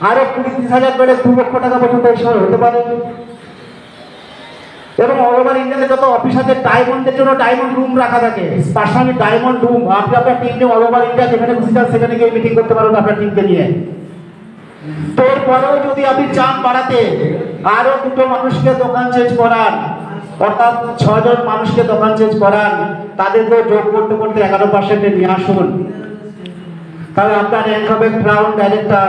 আরো 20-30,000 বেড়ে 2 লক্ষ টাকা পর্যন্ত এই সময় হতে পারে। এবং অল ওভার ইন্ডিয়াতে যত অফিস আছে ডায়মন্ডের জন্য ডায়মন্ড রুম রাখা থাকে, পার্সোনালি ডায়মন্ড রুম, আপনি আপনার টিম নিয়ে অল ওভার ইন্ডিয়া যেখানে খুশি যান সেখানে গিয়ে মিটিং করতে পারবেন আপনার টিমকে নিয়ে। তো এরপরেও যদি আপনি চান বাড়াতে, আরো 2 মানুষকে দোকান চেঞ্জ করান, অর্থাৎ 6 জন মানুষকে দোকান চেঞ্জ করান, তাদেরকে যোগ করতে করতে 11% নিয়ে আসুন, তাহলে আপনার র্যাঙ্ক হবে ক্রাউন ডাইরেক্টর।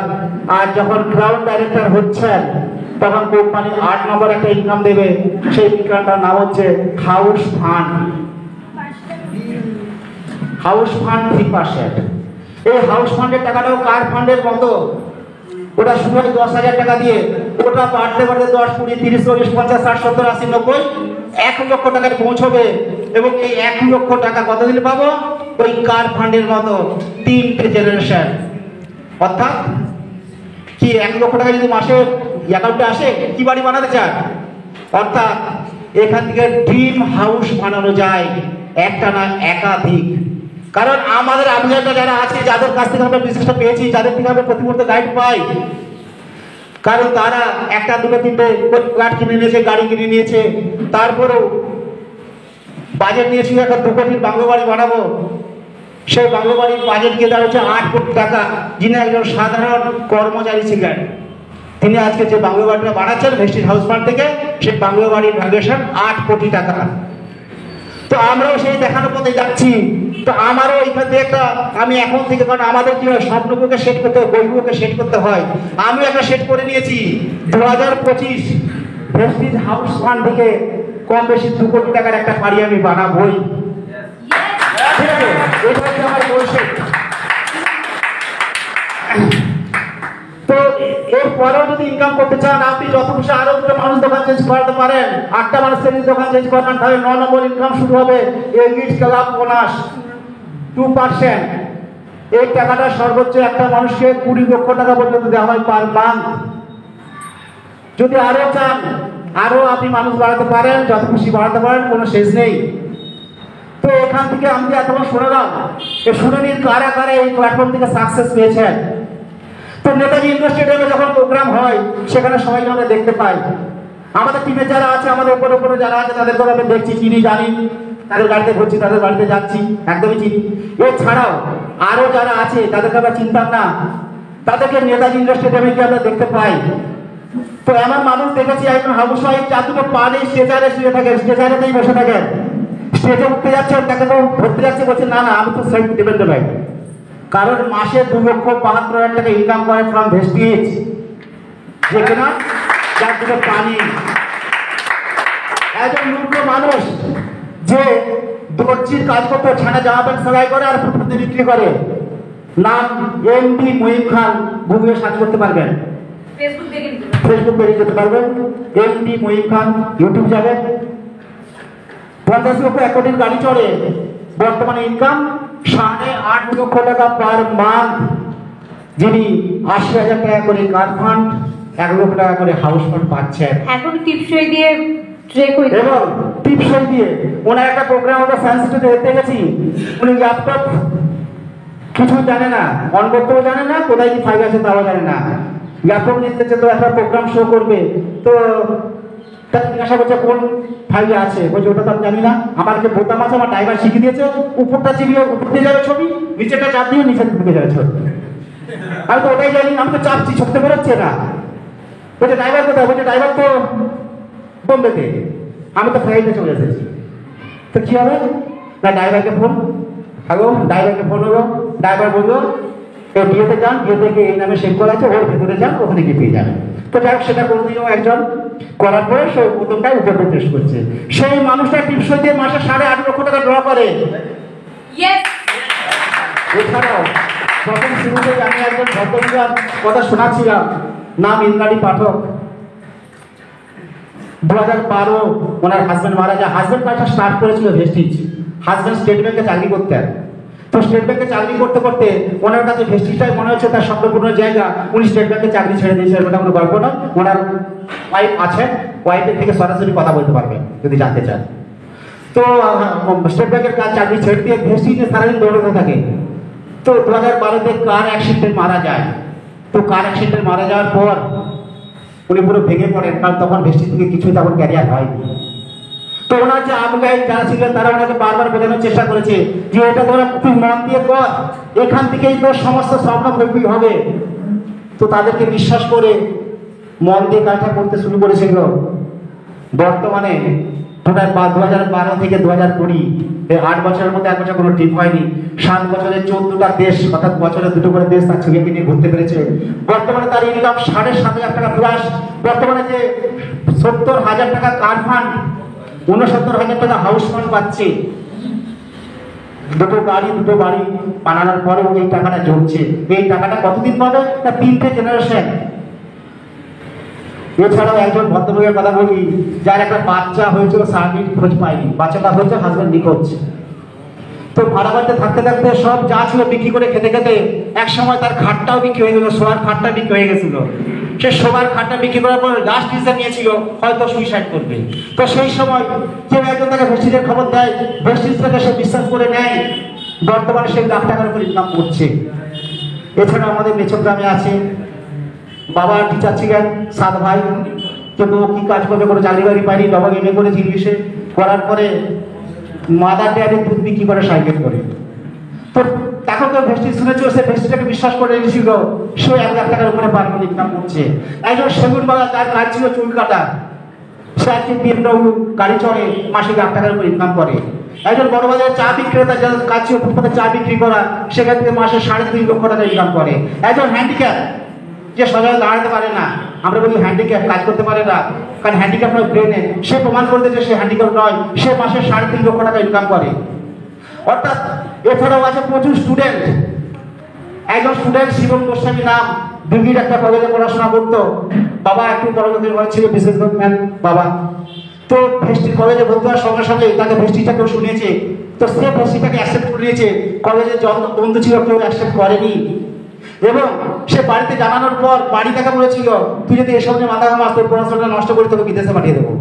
আর যখন ক্রাউন ডাইরেক্টর হচ্ছেন তখন কোম্পানি 8 নম্বর একটা ইনকাম দেবে, সেই ইনকামটার নাম হচ্ছে হাউস ফান্ড। House fund 3%। এই হাউস ফান্ডের টাকাটাও কার ফান্ডের মতো, ওটা শুরু হয় 10,000 টাকা দিয়ে, ওটা বাড়তে বাড়তে 10, 20, 30, 40, 50, 60, 70, 80, 90, 1 লক্ষ টাকায় পৌঁছবে। এবং এই 1 লক্ষ টাকা কতদিন পাবো? ওই কার ফান্ডের মতো 3টে জেনারেশন। অর্থাৎ কি 1 লক্ষ টাকা যদি মাসে অ্যাকাউন্টে আসে, কি বাড়ি বানাতে চান? অর্থাৎ এখান থেকে ড্রিম হাউস বানানো যায়, একটা না একাধিক। কারণ আমাদের আবহাওয়াটা যারা আছে, যাদের কাছ থেকে আমরা বিশেষটা পেয়েছি, যাদের থেকে আমরা প্রতি মুহূর্তে গাইড পাই, কারণ তারা 1টা 2টো 3টে ফ্ল্যাট কিনে নিয়েছে, গাড়ি কিনে নিয়েছে, তারপরেও বাজেট নিয়েছি একটা 2 কোটির বাংলো বাড়ি বানাবো। সেই বাংলো বাড়ির বাজেট গিয়ে দাঁড়াচ্ছে 8 কোটি টাকা। যিনি একজন সাধারণ কর্মচারী ছিলেন, তিনি আজকে যে বাংলো বাড়িটা বানাচ্ছেন ভেস্টিজ হাউস ফান্ড থেকে, সেই বাংলো বাড়ির ভ্যালুয়েশন 8 কোটি টাকা। তো আমরাও সেই দেখানোর পথে যাচ্ছি। তো আমারও এইখান থেকে একটা, আমি এখন থেকে, কারণ আমাদের কি হয়, স্বপ্নগুলোকে সেট করতে হয়, বইগুলোকে সেট করতে হয়, আমি একটা সেট করে নিয়েছি 2025 ভেস্টিজ হাউস ফান্ড থেকে কম বেশি 2 কোটি টাকার একটা বাড়ি আমি বানাবই। ঠিক আছে, এটা হচ্ছে আমার ভবিষ্যৎ। তো এরপরেও যদি ইনকাম করতে চান, আপনি যত খুশি আরো 2টা মানুষ দোকান চেঞ্জ করাতে পারেন, 8টা মানুষের দোকান চেঞ্জ করান, তাহলে 9 নম্বর ইনকাম শুরু হবে। Elite club bonus 2%। এই টাকাটা সর্বোচ্চ একটা মানুষকে 20 লক্ষ টাকা পর্যন্ত দেওয়া হয় পার মান্থ। যদি আরো চান, আরো আপনি মানুষ বাড়াতে পারেন, যত খুশি বাড়াতে পারেন, কোনো শেষ নেই। তো এখান থেকে আমি এতক্ষণ শুনলাম, শুনে নিন কারা কারা এই প্ল্যাটফর্ম থেকে সাকসেস পেয়েছেন। তো নেতাজি ইন্ডোর স্টেডিয়ামে যখন প্রোগ্রাম হয়, সেখানে সবাইকে আমরা দেখতে পাই। আমাদের টিমে যারা আছে, আমাদের উপরে যারা আছে, তাদেরকে আমরা দেখছি, চিনি, জানি, তাদের বাড়িতে ঘুরছি, তাদের বাড়িতে যাচ্ছি, একদমই চিনি। এছাড়াও আরো যারা আছে তাদেরকে আমরা চিনতাম না, তাদেরকে নেতাজি ইন্ডোর স্টেডিয়ামে গিয়ে আমরা দেখতে পাই। তো এমন মানুষ দেখেছি, একজন হাউস ওয়াইফ 4 পা নেই, স্টেজারে শুয়ে থাকে, স্টেজারেতেই বসে থাকেন, স্টেজে উঠতে যাচ্ছে, তাকে তো ধরতে যাচ্ছে, বলছে না না আমি তো সেলফ ডিপেন্ডেন্ট। কারণ মাসে 2,72,000 টাকা ইনকাম করে ফ্রম ভেস্টিজ, যে কিনা যার দিকে পানি। একজন মূর্খ মানুষ যে দর্জির কাজ করতে, ছানা জামা প্যান্ট সেলাই করে আর ফুটপাতে বিক্রি করে, নাম এমডি মুহিব খান, গুগলে সার্চ করতে পারবেন। ফেসবুক পেজে যেতে পারবেন, এমডি মহিম খান ইউটিউব যাবেন। 50 লক্ষ 1 কোটির গাড়ি চড়ে, বর্তমানে ইনকাম 8.5 লক্ষ টাকা পার মান্থ। যিনি 80,000 টাকা করে কার ফান্ড, 1 লক্ষ টাকা করে হাউস ফান্ড পাচ্ছেন। এখন টিপসই দিয়ে ট্রেক হইতে এবং টিপসই দিয়ে ওনার একটা প্রোগ্রাম আমরা সায়েন্স সিটিতে দেখতে গেছি। উনি ল্যাপটপ কিছু জানে না, অন করতেও জানে না, কোথায় কি ফাইল আছে তাও জানে না। ল্যাপটপ নিতে তো একটা প্রোগ্রাম শো করবে, তো তার জিজ্ঞাসা করছে কোন ফাইলে আছে, বলছে ওটা তো আমি জানি না, আমার যে বোতাম আছে আমার ড্রাইভার শিখিয়ে দিয়েছে, উপরটা চিবিয়ে উপর দিয়ে যাবে ছবি, নিচেটা চাপ দিয়ে নিচের দিকে যাবে ছবি। আমি তো ওটাই জানি, আমি তো চাপছি, ছুটতে বেরোচ্ছে না। বলছে ড্রাইভার কোথায়, বলছে ড্রাইভার তো বোম্বেতে, আমি তো ফ্লাইটে চলে এসেছি। তো কি হবে না, ড্রাইভারকে ফোন, হ্যালো ড্রাইভারকে ফোন হলো, ড্রাইভার বললো তো বিয়েতে যান, বিয়ে থেকে এই নামে সেভ করা আছে, ওর ভেতরে যান, ওখানে গিয়ে পেয়ে যাবেন। তো যাই হোক, সেটা কোনোদিনও একজন করার পরে সে প্রথমটাই উপর টেস্ট করছে। সেই মানুষটা টিপসই দিয়ে মাসে 8.5 লক্ষ টাকা ড্র করে। এছাড়াও প্রথম শুরুতেই আমি একজন ভদ্রমহিলার কথা শোনাচ্ছিলাম, নাম ইন্দ্রাণী পাঠক। 2012 ওনার হাজব্যান্ড মারা যায়। হাজব্যান্ড কাজটা স্টার্ট করেছিল ভেস্টিজ। হাজব্যান্ড স্টেট ব্যাংকে চাকরি করতেন। তো স্টেট ব্যাংকে চাকরি করতে করতে ওনার কাছে ভেস্টিজটাই মনে হচ্ছে তার স্বপ্নপূর্ণ জায়গা। উনি স্টেট ব্যাংকে চাকরি ছেড়ে দিয়েছেন, ওটা কোনো গল্প নয়। ওনার ওয়াইফ আছেন, ওয়াইফের থেকে সরাসরি কথা বলতে পারবেন যদি জানতে চান। তো স্টেট ব্যাংকের কাজ চাকরি ছেড়ে দিয়ে ভেস্টিজে সারাদিন দৌড়াতে থাকে। তো 2012-তে কার অ্যাক্সিডেন্টে মারা যায়। তো কার অ্যাক্সিডেন্টে মারা যাওয়ার পর উনি পুরো ভেঙে পড়েন, কারণ তখন ভেস্টিজ থেকে কিছুই তখন ক্যারিয়ার হয়নি। তো ওনার যে আমগাই যারা ছিলেন তারা ওনাকে বারবার বোঝানোর চেষ্টা করেছে যে এটা তোরা তুই মন দিয়ে কর, এখান থেকেই তোর সমস্ত স্বপ্ন ফুলফিল হবে। তো তাদেরকে বিশ্বাস করে মন দিয়ে কাজটা করতে শুরু করেছিল। বর্তমানে 2012 থেকে 2020 এই 8 বছরের মধ্যে 1 বছর কোনো ট্রিপ হয়নি। 7 বছরে 14টা দেশ, অর্থাৎ বছরে 2টো করে দেশ তার ছেলেকে নিয়ে ঘুরতে পেরেছে। বর্তমানে তার ইনকাম 7,500 টাকা প্লাস। বর্তমানে যে 70,000 টাকা কার ফান্ড, 69,000 টাকা হাউস ফান্ড পাচ্ছে। দুটো বাড়ি বানানোর পরেও এই টাকাটা জমছে। এই টাকাটা কতদিন পাবে না 3টে জেনারেশন। এছাড়াও একজন ভদ্রলোকের কথা বলি, যার একটা বাচ্চা হয়েছিল, সার্টিফিকেট খোঁজ পায়নি, বাচ্চাটা হয়েছে, হাজবেন্ড নিখোঁজ। তো ভাড়া বাড়িতে থাকতে থাকতে সব যা ছিল বিক্রি করে খেতে খেতে এক সময় তার খাটটাও বিক্রি হয়ে গেল, শোয়ার খাটটা বিক্রি হয়ে গেছিল। সে শোয়ার খাটটা বিক্রি করার পর লাস্ট ডিসিশন নিয়েছিল হয়তো সুইসাইড করবে। তো সেই সময় যে একজন তাকে ভেস্টিজের খবর দেয়, ভেস্টিজটাকে সে বিশ্বাস করে নেয়। বর্তমানে সে লাখ টাকার উপর ইনকাম করছে। এছাড়া আমাদের মেছো গ্রামে আছে, বাবা টিচার ছিলেন, 7 ভাই, কিন্তু কি কাজ করবে, কোনো চাকরি বাড়ি পায়নি। বাবা এমএ করেছে ইংলিশে, করার পরে মাদার ডেয়ারি দুধ বিক্রি করে সাইকেল করে। তো এখন তো ভেস্টিজ শুনেছিল, সে ভেস্টিজটাকে বিশ্বাস করে নিয়েছিল, সে 1 লাখ টাকার উপরে পার করে ইনকাম করছে। একজন সেগুন বাবা, তার কাজ ছিল চুল কাটা, সে আজকে BMW গাড়ি চড়ে, মাসে 1 লাখ টাকার উপর ইনকাম করে। একজন বড় বাজারে চা বিক্রেতা, যার কাজ ছিল ফুটপাতে চা বিক্রি করা, সেখান থেকে মাসে 2.5 লক্ষ টাকা ইনকাম করে। একজন হ্যান্ডিক্যাপ, যে সজায় দাঁড়াতে পারে না, আমরা বলি হ্যান্ডিক্যাপ, কাজ করতে পারে না, কারণ হ্যান্ডিক্যাপ নয় ব্রেনে, সে প্রমাণ করতে যে সে হ্যান্ডিক্যাপ নয়, সে মাসে 3.5 লক্ষ টাকা ইনকাম করে। অর্থাৎ এছাড়াও আছে প্রচুর স্টুডেন্ট। একজন স্টুডেন্ট শিবম গোস্বামী নাম, দিল্লির একটা কলেজে পড়াশোনা করতো। বাবা একটু বড় লোকের ঘরে ছিল, বিজনেসম্যান বাবা। তো ভেস্টিজ কলেজে ভর্তি হওয়ার সঙ্গে সঙ্গে তাকে ভেস্টিজটা কেউ শুনিয়েছে, তো সে ভেস্টিজটাকে অ্যাকসেপ্ট করে নিয়েছে। কলেজে যত বন্ধু ছিল কেউ অ্যাকসেপ্ট করেনি। এবং সে বাড়িতে জানানোর পর বাড়ি তাকে বলেছিল, তুই যদি এসব নিয়ে মাথা ঘামাস, তোর পড়াশোনাটা নষ্ট করে তোকে বিদেশে পাঠিয়ে দেবো।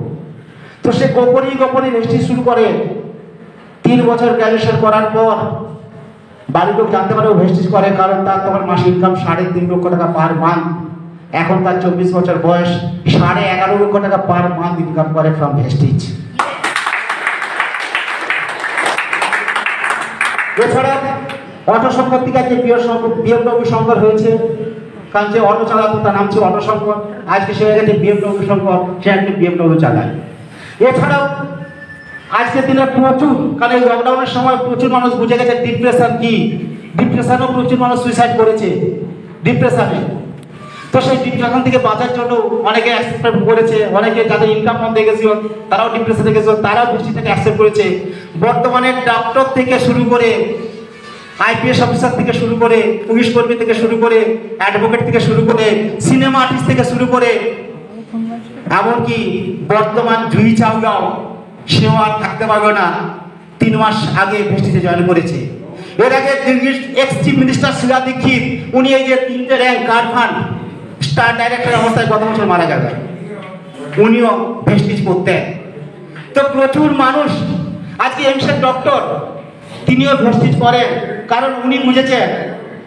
তো সে গোপনে ভেস্টিজ শুরু করে। 3 বছর গ্র্যাজুয়েশন করার পর বাড়ির লোক জানতে পারে ও ভেস্টিজ করে, কারণ তার তখন মাসে ইনকাম 3.5 লক্ষ টাকা পার মান্থ। এখন তার 24 বছর বয়স, 11.5 লক্ষ টাকা পার মান্থ ইনকাম করে ফ্রম ভেস্টিজ। এছাড়া অটো শঙ্কর থেকে আজকে BMW শঙ্কর হয়েছে, কারণ যে অটো চালাতো তার নাম ছিল অটো শঙ্কর, আজকে সে হয়ে গেছে BMW শঙ্কর, সে একটি BMW চালায়। এছাড়াও আজকের দিনে প্রচুর, কারণ এই লকডাউনের সময় প্রচুর মানুষ বুঝে গেছে ডিপ্রেশন কি। ডিপ্রেশনও প্রচুর মানুষ সুইসাইড করেছে ডিপ্রেশনে। তো সেই ডিপ্রেশন থেকে বাঁচার জন্য অনেকে অ্যাকসেপ্ট করেছে, অনেকে যাদের ইনকাম কম হয়ে গেছিল তারাও ডিপ্রেশনে গেছিল, তারাও ভেস্টিজটাকে অ্যাকসেপ্ট করেছে। বর্তমানে ডক্টর থেকে শুরু করে আইপিএস অফিসার থেকে শুরু করে, পুলিশ কর্মী থেকে শুরু করে, অ্যাডভোকেট থেকে শুরু করে, সিনেমা আর্টিস্ট থেকে শুরু করে, এমনকি বর্তমান জুহি চাওলাও, সেও আর থাকতে পারবে না, 3 মাস আগে ভেস্টিজে জয়েন করেছে। এর আগে এক্স চিফ মিনিস্টার শিলা দীক্ষিত, উনি এই যে 3টে rank card fund star director অবস্থায় গত বছর মারা গেল, উনিও ভেস্টিজ করতেন। তো প্রচুর মানুষ, আজকে এমসের ডক্টর, তিনিও ভেস্টিজ করেন, কারণ উনি বুঝেছেন।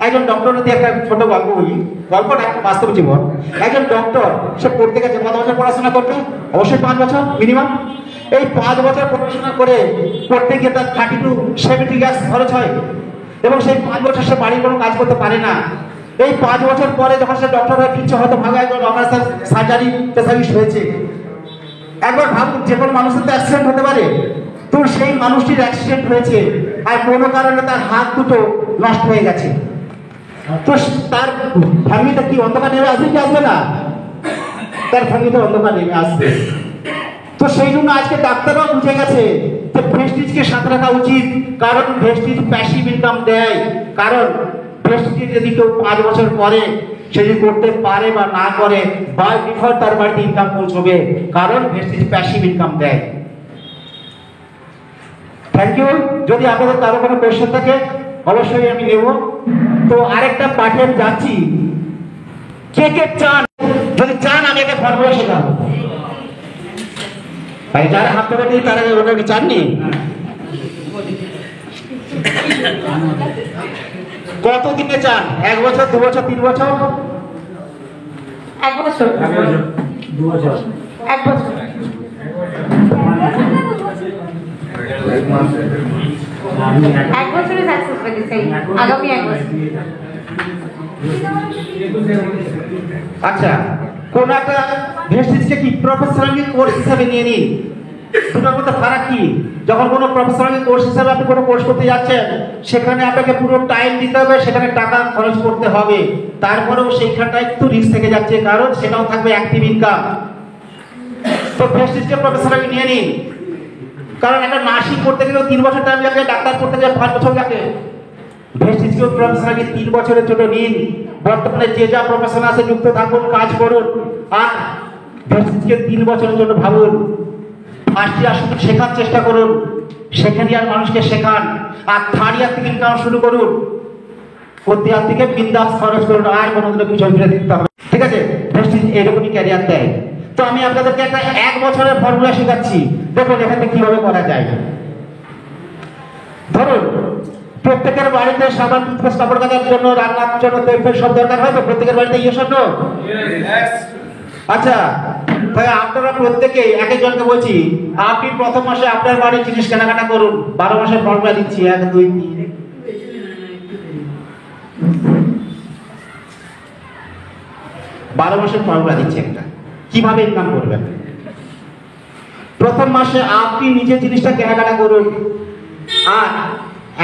একজন ডক্টর যদি একটা ছোট গল্প বলি, গল্পটা একটা বাস্তব জীবন। একজন ডক্টর, সে পড়তে গেছে, কত বছর পড়াশোনা করবে? অবশ্যই 5 বছর মিনিমাম। এই 5 বছর পড়াশোনা করে পড়তে গিয়ে তার 30 to 70 লাখ খরচ হয়, এবং সেই 5 বছর সে বাড়ির কোনো কাজ করতে পারে না। এই 5 বছর পরে যখন সে ডক্টর হয়ে ফিরছে, হয়তো ভালো একজন অপারেশন সার্জারি স্পেশালিস্ট হয়েছে। একবার ভাবুন, যে কোনো মানুষের তো অ্যাক্সিডেন্ট হতে পারে, তো সেই মানুষটির অ্যাক্সিডেন্ট হয়েছে আর কোনো কারণে তার হাত দুটো নষ্ট হয়ে গেছে। তো তার ফ্যামিলিটা কি অন্ধকার নেমে আসবে কি আসবে না? তার ফ্যামিলিতে অন্ধকার নেমে আসবে। তো সেই জন্য আজকে ডাক্তাররাও বুঝে গেছে যে ভেস্টিজকে সাথে রাখা উচিত, কারণ ভেস্টিজ প্যাসিভ ইনকাম দেয়। কারণ ভেস্টিজ যদি কেউ 5 বছর পরে সে যদি করতে পারে বা না করে, বাই ডিফল্ট তার বাড়িতে ইনকাম পৌঁছবে, কারণ ভেস্টিজ প্যাসিভ ইনকাম দেয়। Thank you. যদি আপনাদের কারো কোনো কোয়েশ্চেন থাকে অবশ্যই আমি নেব। তো আরেকটা পাঠে আমি যাচ্ছি, কে কে চান, যদি চান আমি একটা ফর্মুলা শেখাবো। ভাই যারা হাত ধরে নিই তারা ওনাকে চাননি? কত দিনে চান? 1 বছর, 2 বছর, 3 বছর? 1 বছর। 2 বছর। 1 বছর। এক বছরে সাকসেস পেতে চাই, আগামী 1 বছর। আচ্ছা, কোন একটা ভেস্টিজকে কি প্রফেশনালি কোর্স হিসেবে নিয়ে নিন। দুটোর মধ্যে ফারাক কি? যখন কোনো প্রফেশনালি কোর্স হিসেবে আপনি কোনো কোর্স করতে যাচ্ছেন, সেখানে আপনাকে পুরো টাইম দিতে হবে, সেখানে টাকা খরচ করতে হবে, তারপরেও সেইখানটা একটু রিস্ক থেকে যাচ্ছে, কারণ সেটাও থাকবে অ্যাক্টিভ ইনকাম। তো ভেস্টিজকে প্রফেশনালি নিয়ে নিন, কারণ একটা নার্সিং করতে গেলেও 3 বছর টাইম লাগে, ডাক্তার করতে গেলে 5 বছর লাগে। ভেস্টিজকেও প্রফেশনালি 3 বছরের জন্য নিন। বর্তমানে যে যা প্রফেশন আছে যুক্ত থাকুন, কাজ করুন, আর ভেস্টিজকে 3 বছরের জন্য ভাবুন। ফার্স্ট ইয়ার শুধু শেখার চেষ্টা করুন, সেকেন্ড ইয়ার মানুষকে শেখান, আর থার্ড ইয়ার থেকে ইনকাম শুরু করুন। ফোর্থ ইয়ার থেকে বিন্দাস খরচ করুন, আর কোনো পিছন ফিরে দিতে হবে। ঠিক আছে? ভেস্টিজ এরকমই ক্যারিয়ার দেয়। তো আমি আপনাদেরকে একটা 1 বছরের ফর্মুলা শেখাচ্ছি, দেখুন এখানে কিভাবে করা যায়। ধরুন প্রত্যেকের বাড়িতে সাবান, টুথপেস্ট, কাপড় কাচার জন্য, রান্নার জন্য তেল ফেল সব দরকার হয় তো প্রত্যেকের বাড়িতে, ইয়ে সব। আচ্ছা, তাহলে আপনারা প্রত্যেকেই এক একজনকে বলছি, আপনি প্রথম মাসে আপনার বাড়ির জিনিস কেনাকাটা করুন। 12 মাসের ফর্মুলা দিচ্ছি, 1 2 3। 12 মাসের ফর্মুলা দিচ্ছি একটা, কিভাবে ইনকাম করবেন। প্রথম মাসে আপনি নিজে জিনিসটা কেনাকাটা করুন, আর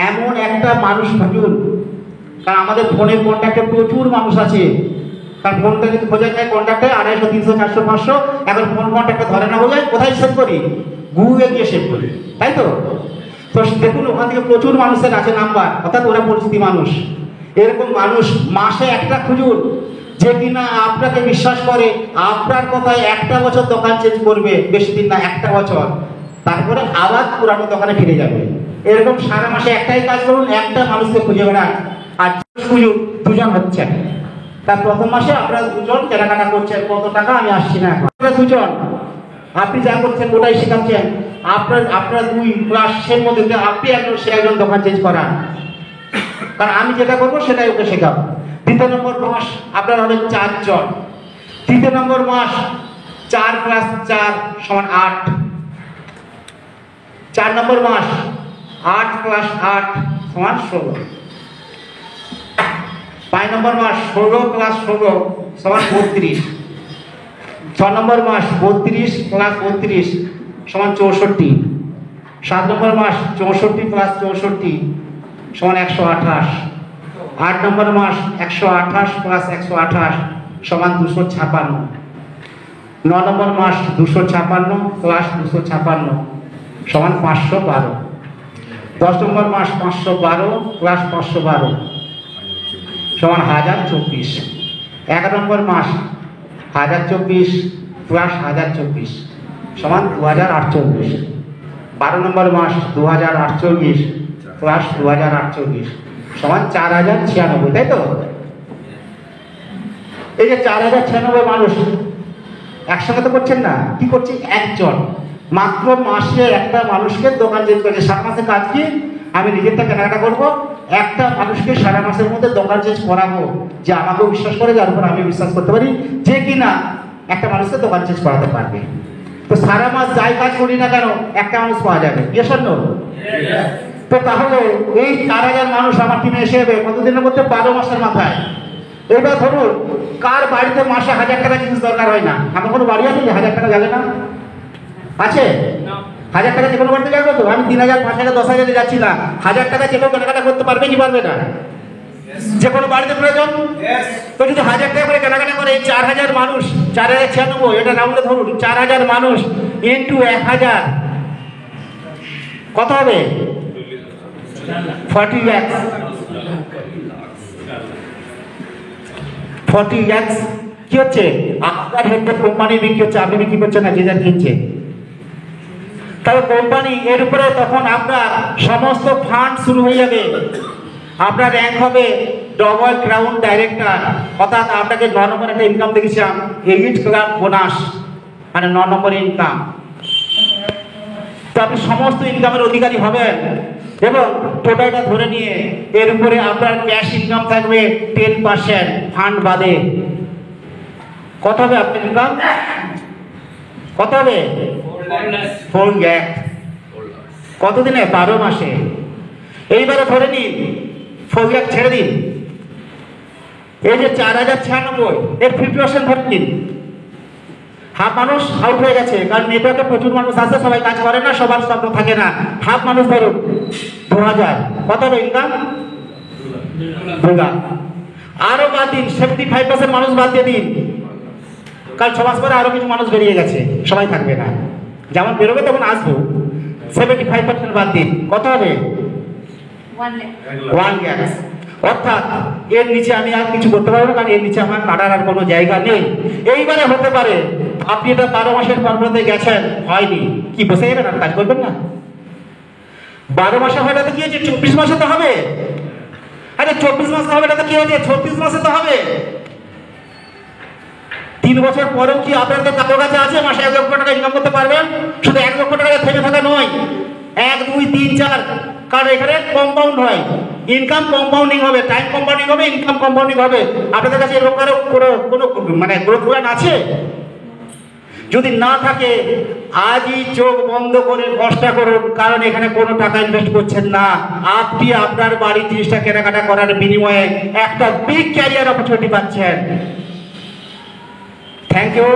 এমন একটা মানুষ খুঁজুন, কারণ আমাদের ফোনের কন্ট্যাক্টে প্রচুর মানুষ আছে। কারণ ফোনটা যদি খোঁজা যায় কন্ট্যাক্টে 250, 300, 400, 500, এখন ফোন কন্ট্যাক্টে ধরে না বলে কোথায় সেভ করি? গুগলে গিয়ে সেভ করি, তাই তো? তো দেখুন ওখান থেকে প্রচুর মানুষের আছে নাম্বার, অর্থাৎ ওরা পরিচিতি মানুষ। এরকম মানুষ মাসে একটা খুঁজুন, যে কিনা আপনাকে বিশ্বাস করে, আপনার কথায় 1টা বছর দোকান চেঞ্জ করবে, বেশি দিন না, 1টা বছর, তারপরে আবার পুরানো দোকানে ফিরে যাবে। এরকম সারা মাসে একটাই কাজ করুন, একটা মানুষকে খুঁজে বেড়ান, আর খুঁজুন 2 জন হচ্ছেন। তার প্রথম মাসে আপনারা 2 জন কেনাকাটা করছেন, কত টাকা আমি আসছি না এখন। 2 জন আপনি যা করছেন ওটাই শেখাচ্ছেন, আপনারা 2 ক্লাসের মধ্যে আপনি একজন, সে একজন দোকান চেঞ্জ করান, কারণ আমি যেটা করবো সেটাই ওকে শেখাবো। 2 নম্বর মাস আপনারা হলেন 4 জন। 3 নম্বর মাস 4 + 4 = 8। 4 নম্বর মাস 8 + 8 = 16। 5 নম্বর মাস 16 + 16 = 32। 6 নম্বর মাস 32 + 32 = 64। 7 নম্বর মাস 64 + 64 = 128। 8 নম্বর মাস 128 + 128 = 256। 9 নম্বর মাস 256 + 256 = 512। 10 নম্বর মাস 512 প্লাস 512 সমান 1024। 11 নম্বর মাস 1024 প্লাস 1024 সমান 2048। 12 নম্বর মাস 2048 প্লাস 2048 সমান 4096, তাই তো? এই যে 4096 মানুষ একসঙ্গে তো করছেন না, কি করছে? একজন মাত্র মাসে একটা মানুষকে দোকান চেঞ্জ করেছে। সারা মাসে কাজ কি? আমি নিজেরটা কেনাকাটা করবো, একটা মানুষকে সারা মাসের মধ্যে দোকান চেঞ্জ করাবো, যে আমাকেও বিশ্বাস করে, যার উপর আমি বিশ্বাস করতে পারি যে কিনা একটা মানুষকে দোকান চেঞ্জ করাতে পারবে। তো সারা মাস যাই কাজ করি না কেন একটা মানুষ পাওয়া যাবে, ইয়েস অর নো? তো তাহলে এই 4000 মানুষ আমার টিমে এসে যাবে কতদিনের মধ্যে? 12 মাসের মাথায়। এবার ধরুন কার বাড়িতে মাসে 1000 টাকা জিনিস দরকার হয় না? আমার কোনো বাড়ি আছে যে 1000 টাকা যাবে না? আছে? 1000 টাকা যে কোনো বাড়িতে যাবে তো? আমি 3000, 5000, 10000 যাচ্ছি না। 1000 টাকা যে কেউ কেনাকাটা করতে পারবে কি পারবে না? যে কোনো বাড়িতে প্রয়োজন। তো যদি 1000 টাকা করে কেনাকাটা করে এই 4000 মানুষ, 4096, এটা রাউন্ডে ধরুন 4000 মানুষ ইন্টু 1000 কত হবে? 40 লাখ। 40 লাখ কি হচ্ছে? আপনার হেডের কোম্পানি বিক্রি হচ্ছে, আপনি বিক্রি করছেন না, যে যার কিনছে। তবে কোম্পানি এর উপরে তখন আপনার সমস্ত ফান্ড শুরু হয়ে যাবে। আপনার র্যাঙ্ক হবে ডবল ক্রাউন ডাইরেক্টর, অর্থাৎ আপনাকে 9 নম্বর একটা ইনকাম দেখেছিলাম, এলিট ক্লাব বোনাস, মানে 9 নম্বর ইনকাম। তো আপনি সমস্ত ইনকামের অধিকারী হবেন এবং টোটালটা ধরে নিয়ে এর উপরে আপনার ক্যাশ ইনকাম থাকবে 10% ফান্ড বাদে। কত হবে আপনার ইনকাম? কত হবে? 4 লাখ। কতদিনে? 12 মাসে। এইবারে ধরে নিন 4 লাখ ছেড়ে দিন, এই যে 4096 এর 50% ধরে নিন। হাফ মানুষ আউট হয়ে গেছে, কারণ নেটওয়ার্কে প্রচুর মানুষ আছে, সবাই কাজ করে না, সবার স্বপ্ন থাকে না। হাফ মানুষ ধরুন 2000, কত হবে ইনকাম? 2 লাখ। আরো বাদ দিন 75% মানুষ বাদ দিয়ে দিন, কারণ 6 মাস পরে আরো কিছু মানুষ বেরিয়ে গেছে, সবাই থাকবে না, যেমন বেরোবে তেমন আসবো। 75% বাদ দিন, কত হবে? 1 লাখ। অর্থাৎ এর নিচে আমি আর কিছু করতে পারবো না, কারণ এর নিচে আমার কাটার আর কোনো জায়গা নেই। এইবারে হতে পারে আপনি এটা 12 মাসের কর্মতে গেছেন, হয়নি, কি বসে যাবেন আর কাজ করবেন না? 12 মাসে হয় না তো কি হয়েছে? 24 মাসে তো হবে। আরে 24 মাসে হবে না তো কি হয়েছে? 36 মাসে তো হবে। 3 বছর পরেও কি আপনাদের কারো কাছে আছে মাসে 1 লক্ষ টাকা ইনকাম করতে পারবেন? শুধু 1 লক্ষ টাকা থেমে থাকা নয়, 1, 2, 3, 4, কারণ এখানে কম্পাউন্ড হয়, ইনকাম কম্পাউন্ডিং হবে, টাইম কম্পাউন্ডিং হবে, ইনকাম কম্পাউন্ডিং হবে। আপনাদের কাছে এরকম কোনো মানে গ্রোথ প্ল্যান আছে? যদি না থাকে আজই চোখ বন্ধ করে কষ্ট করুন, কারণ এখানে কোনো টাকা ইনভেস্ট করছেন না। আপনি আপনার বাড়ি 30টা কেনাকাটা করার বিনিময়ে একটা বিগ ক্যারিয়ার অপরচুনিটি পাচ্ছেন। Thank you.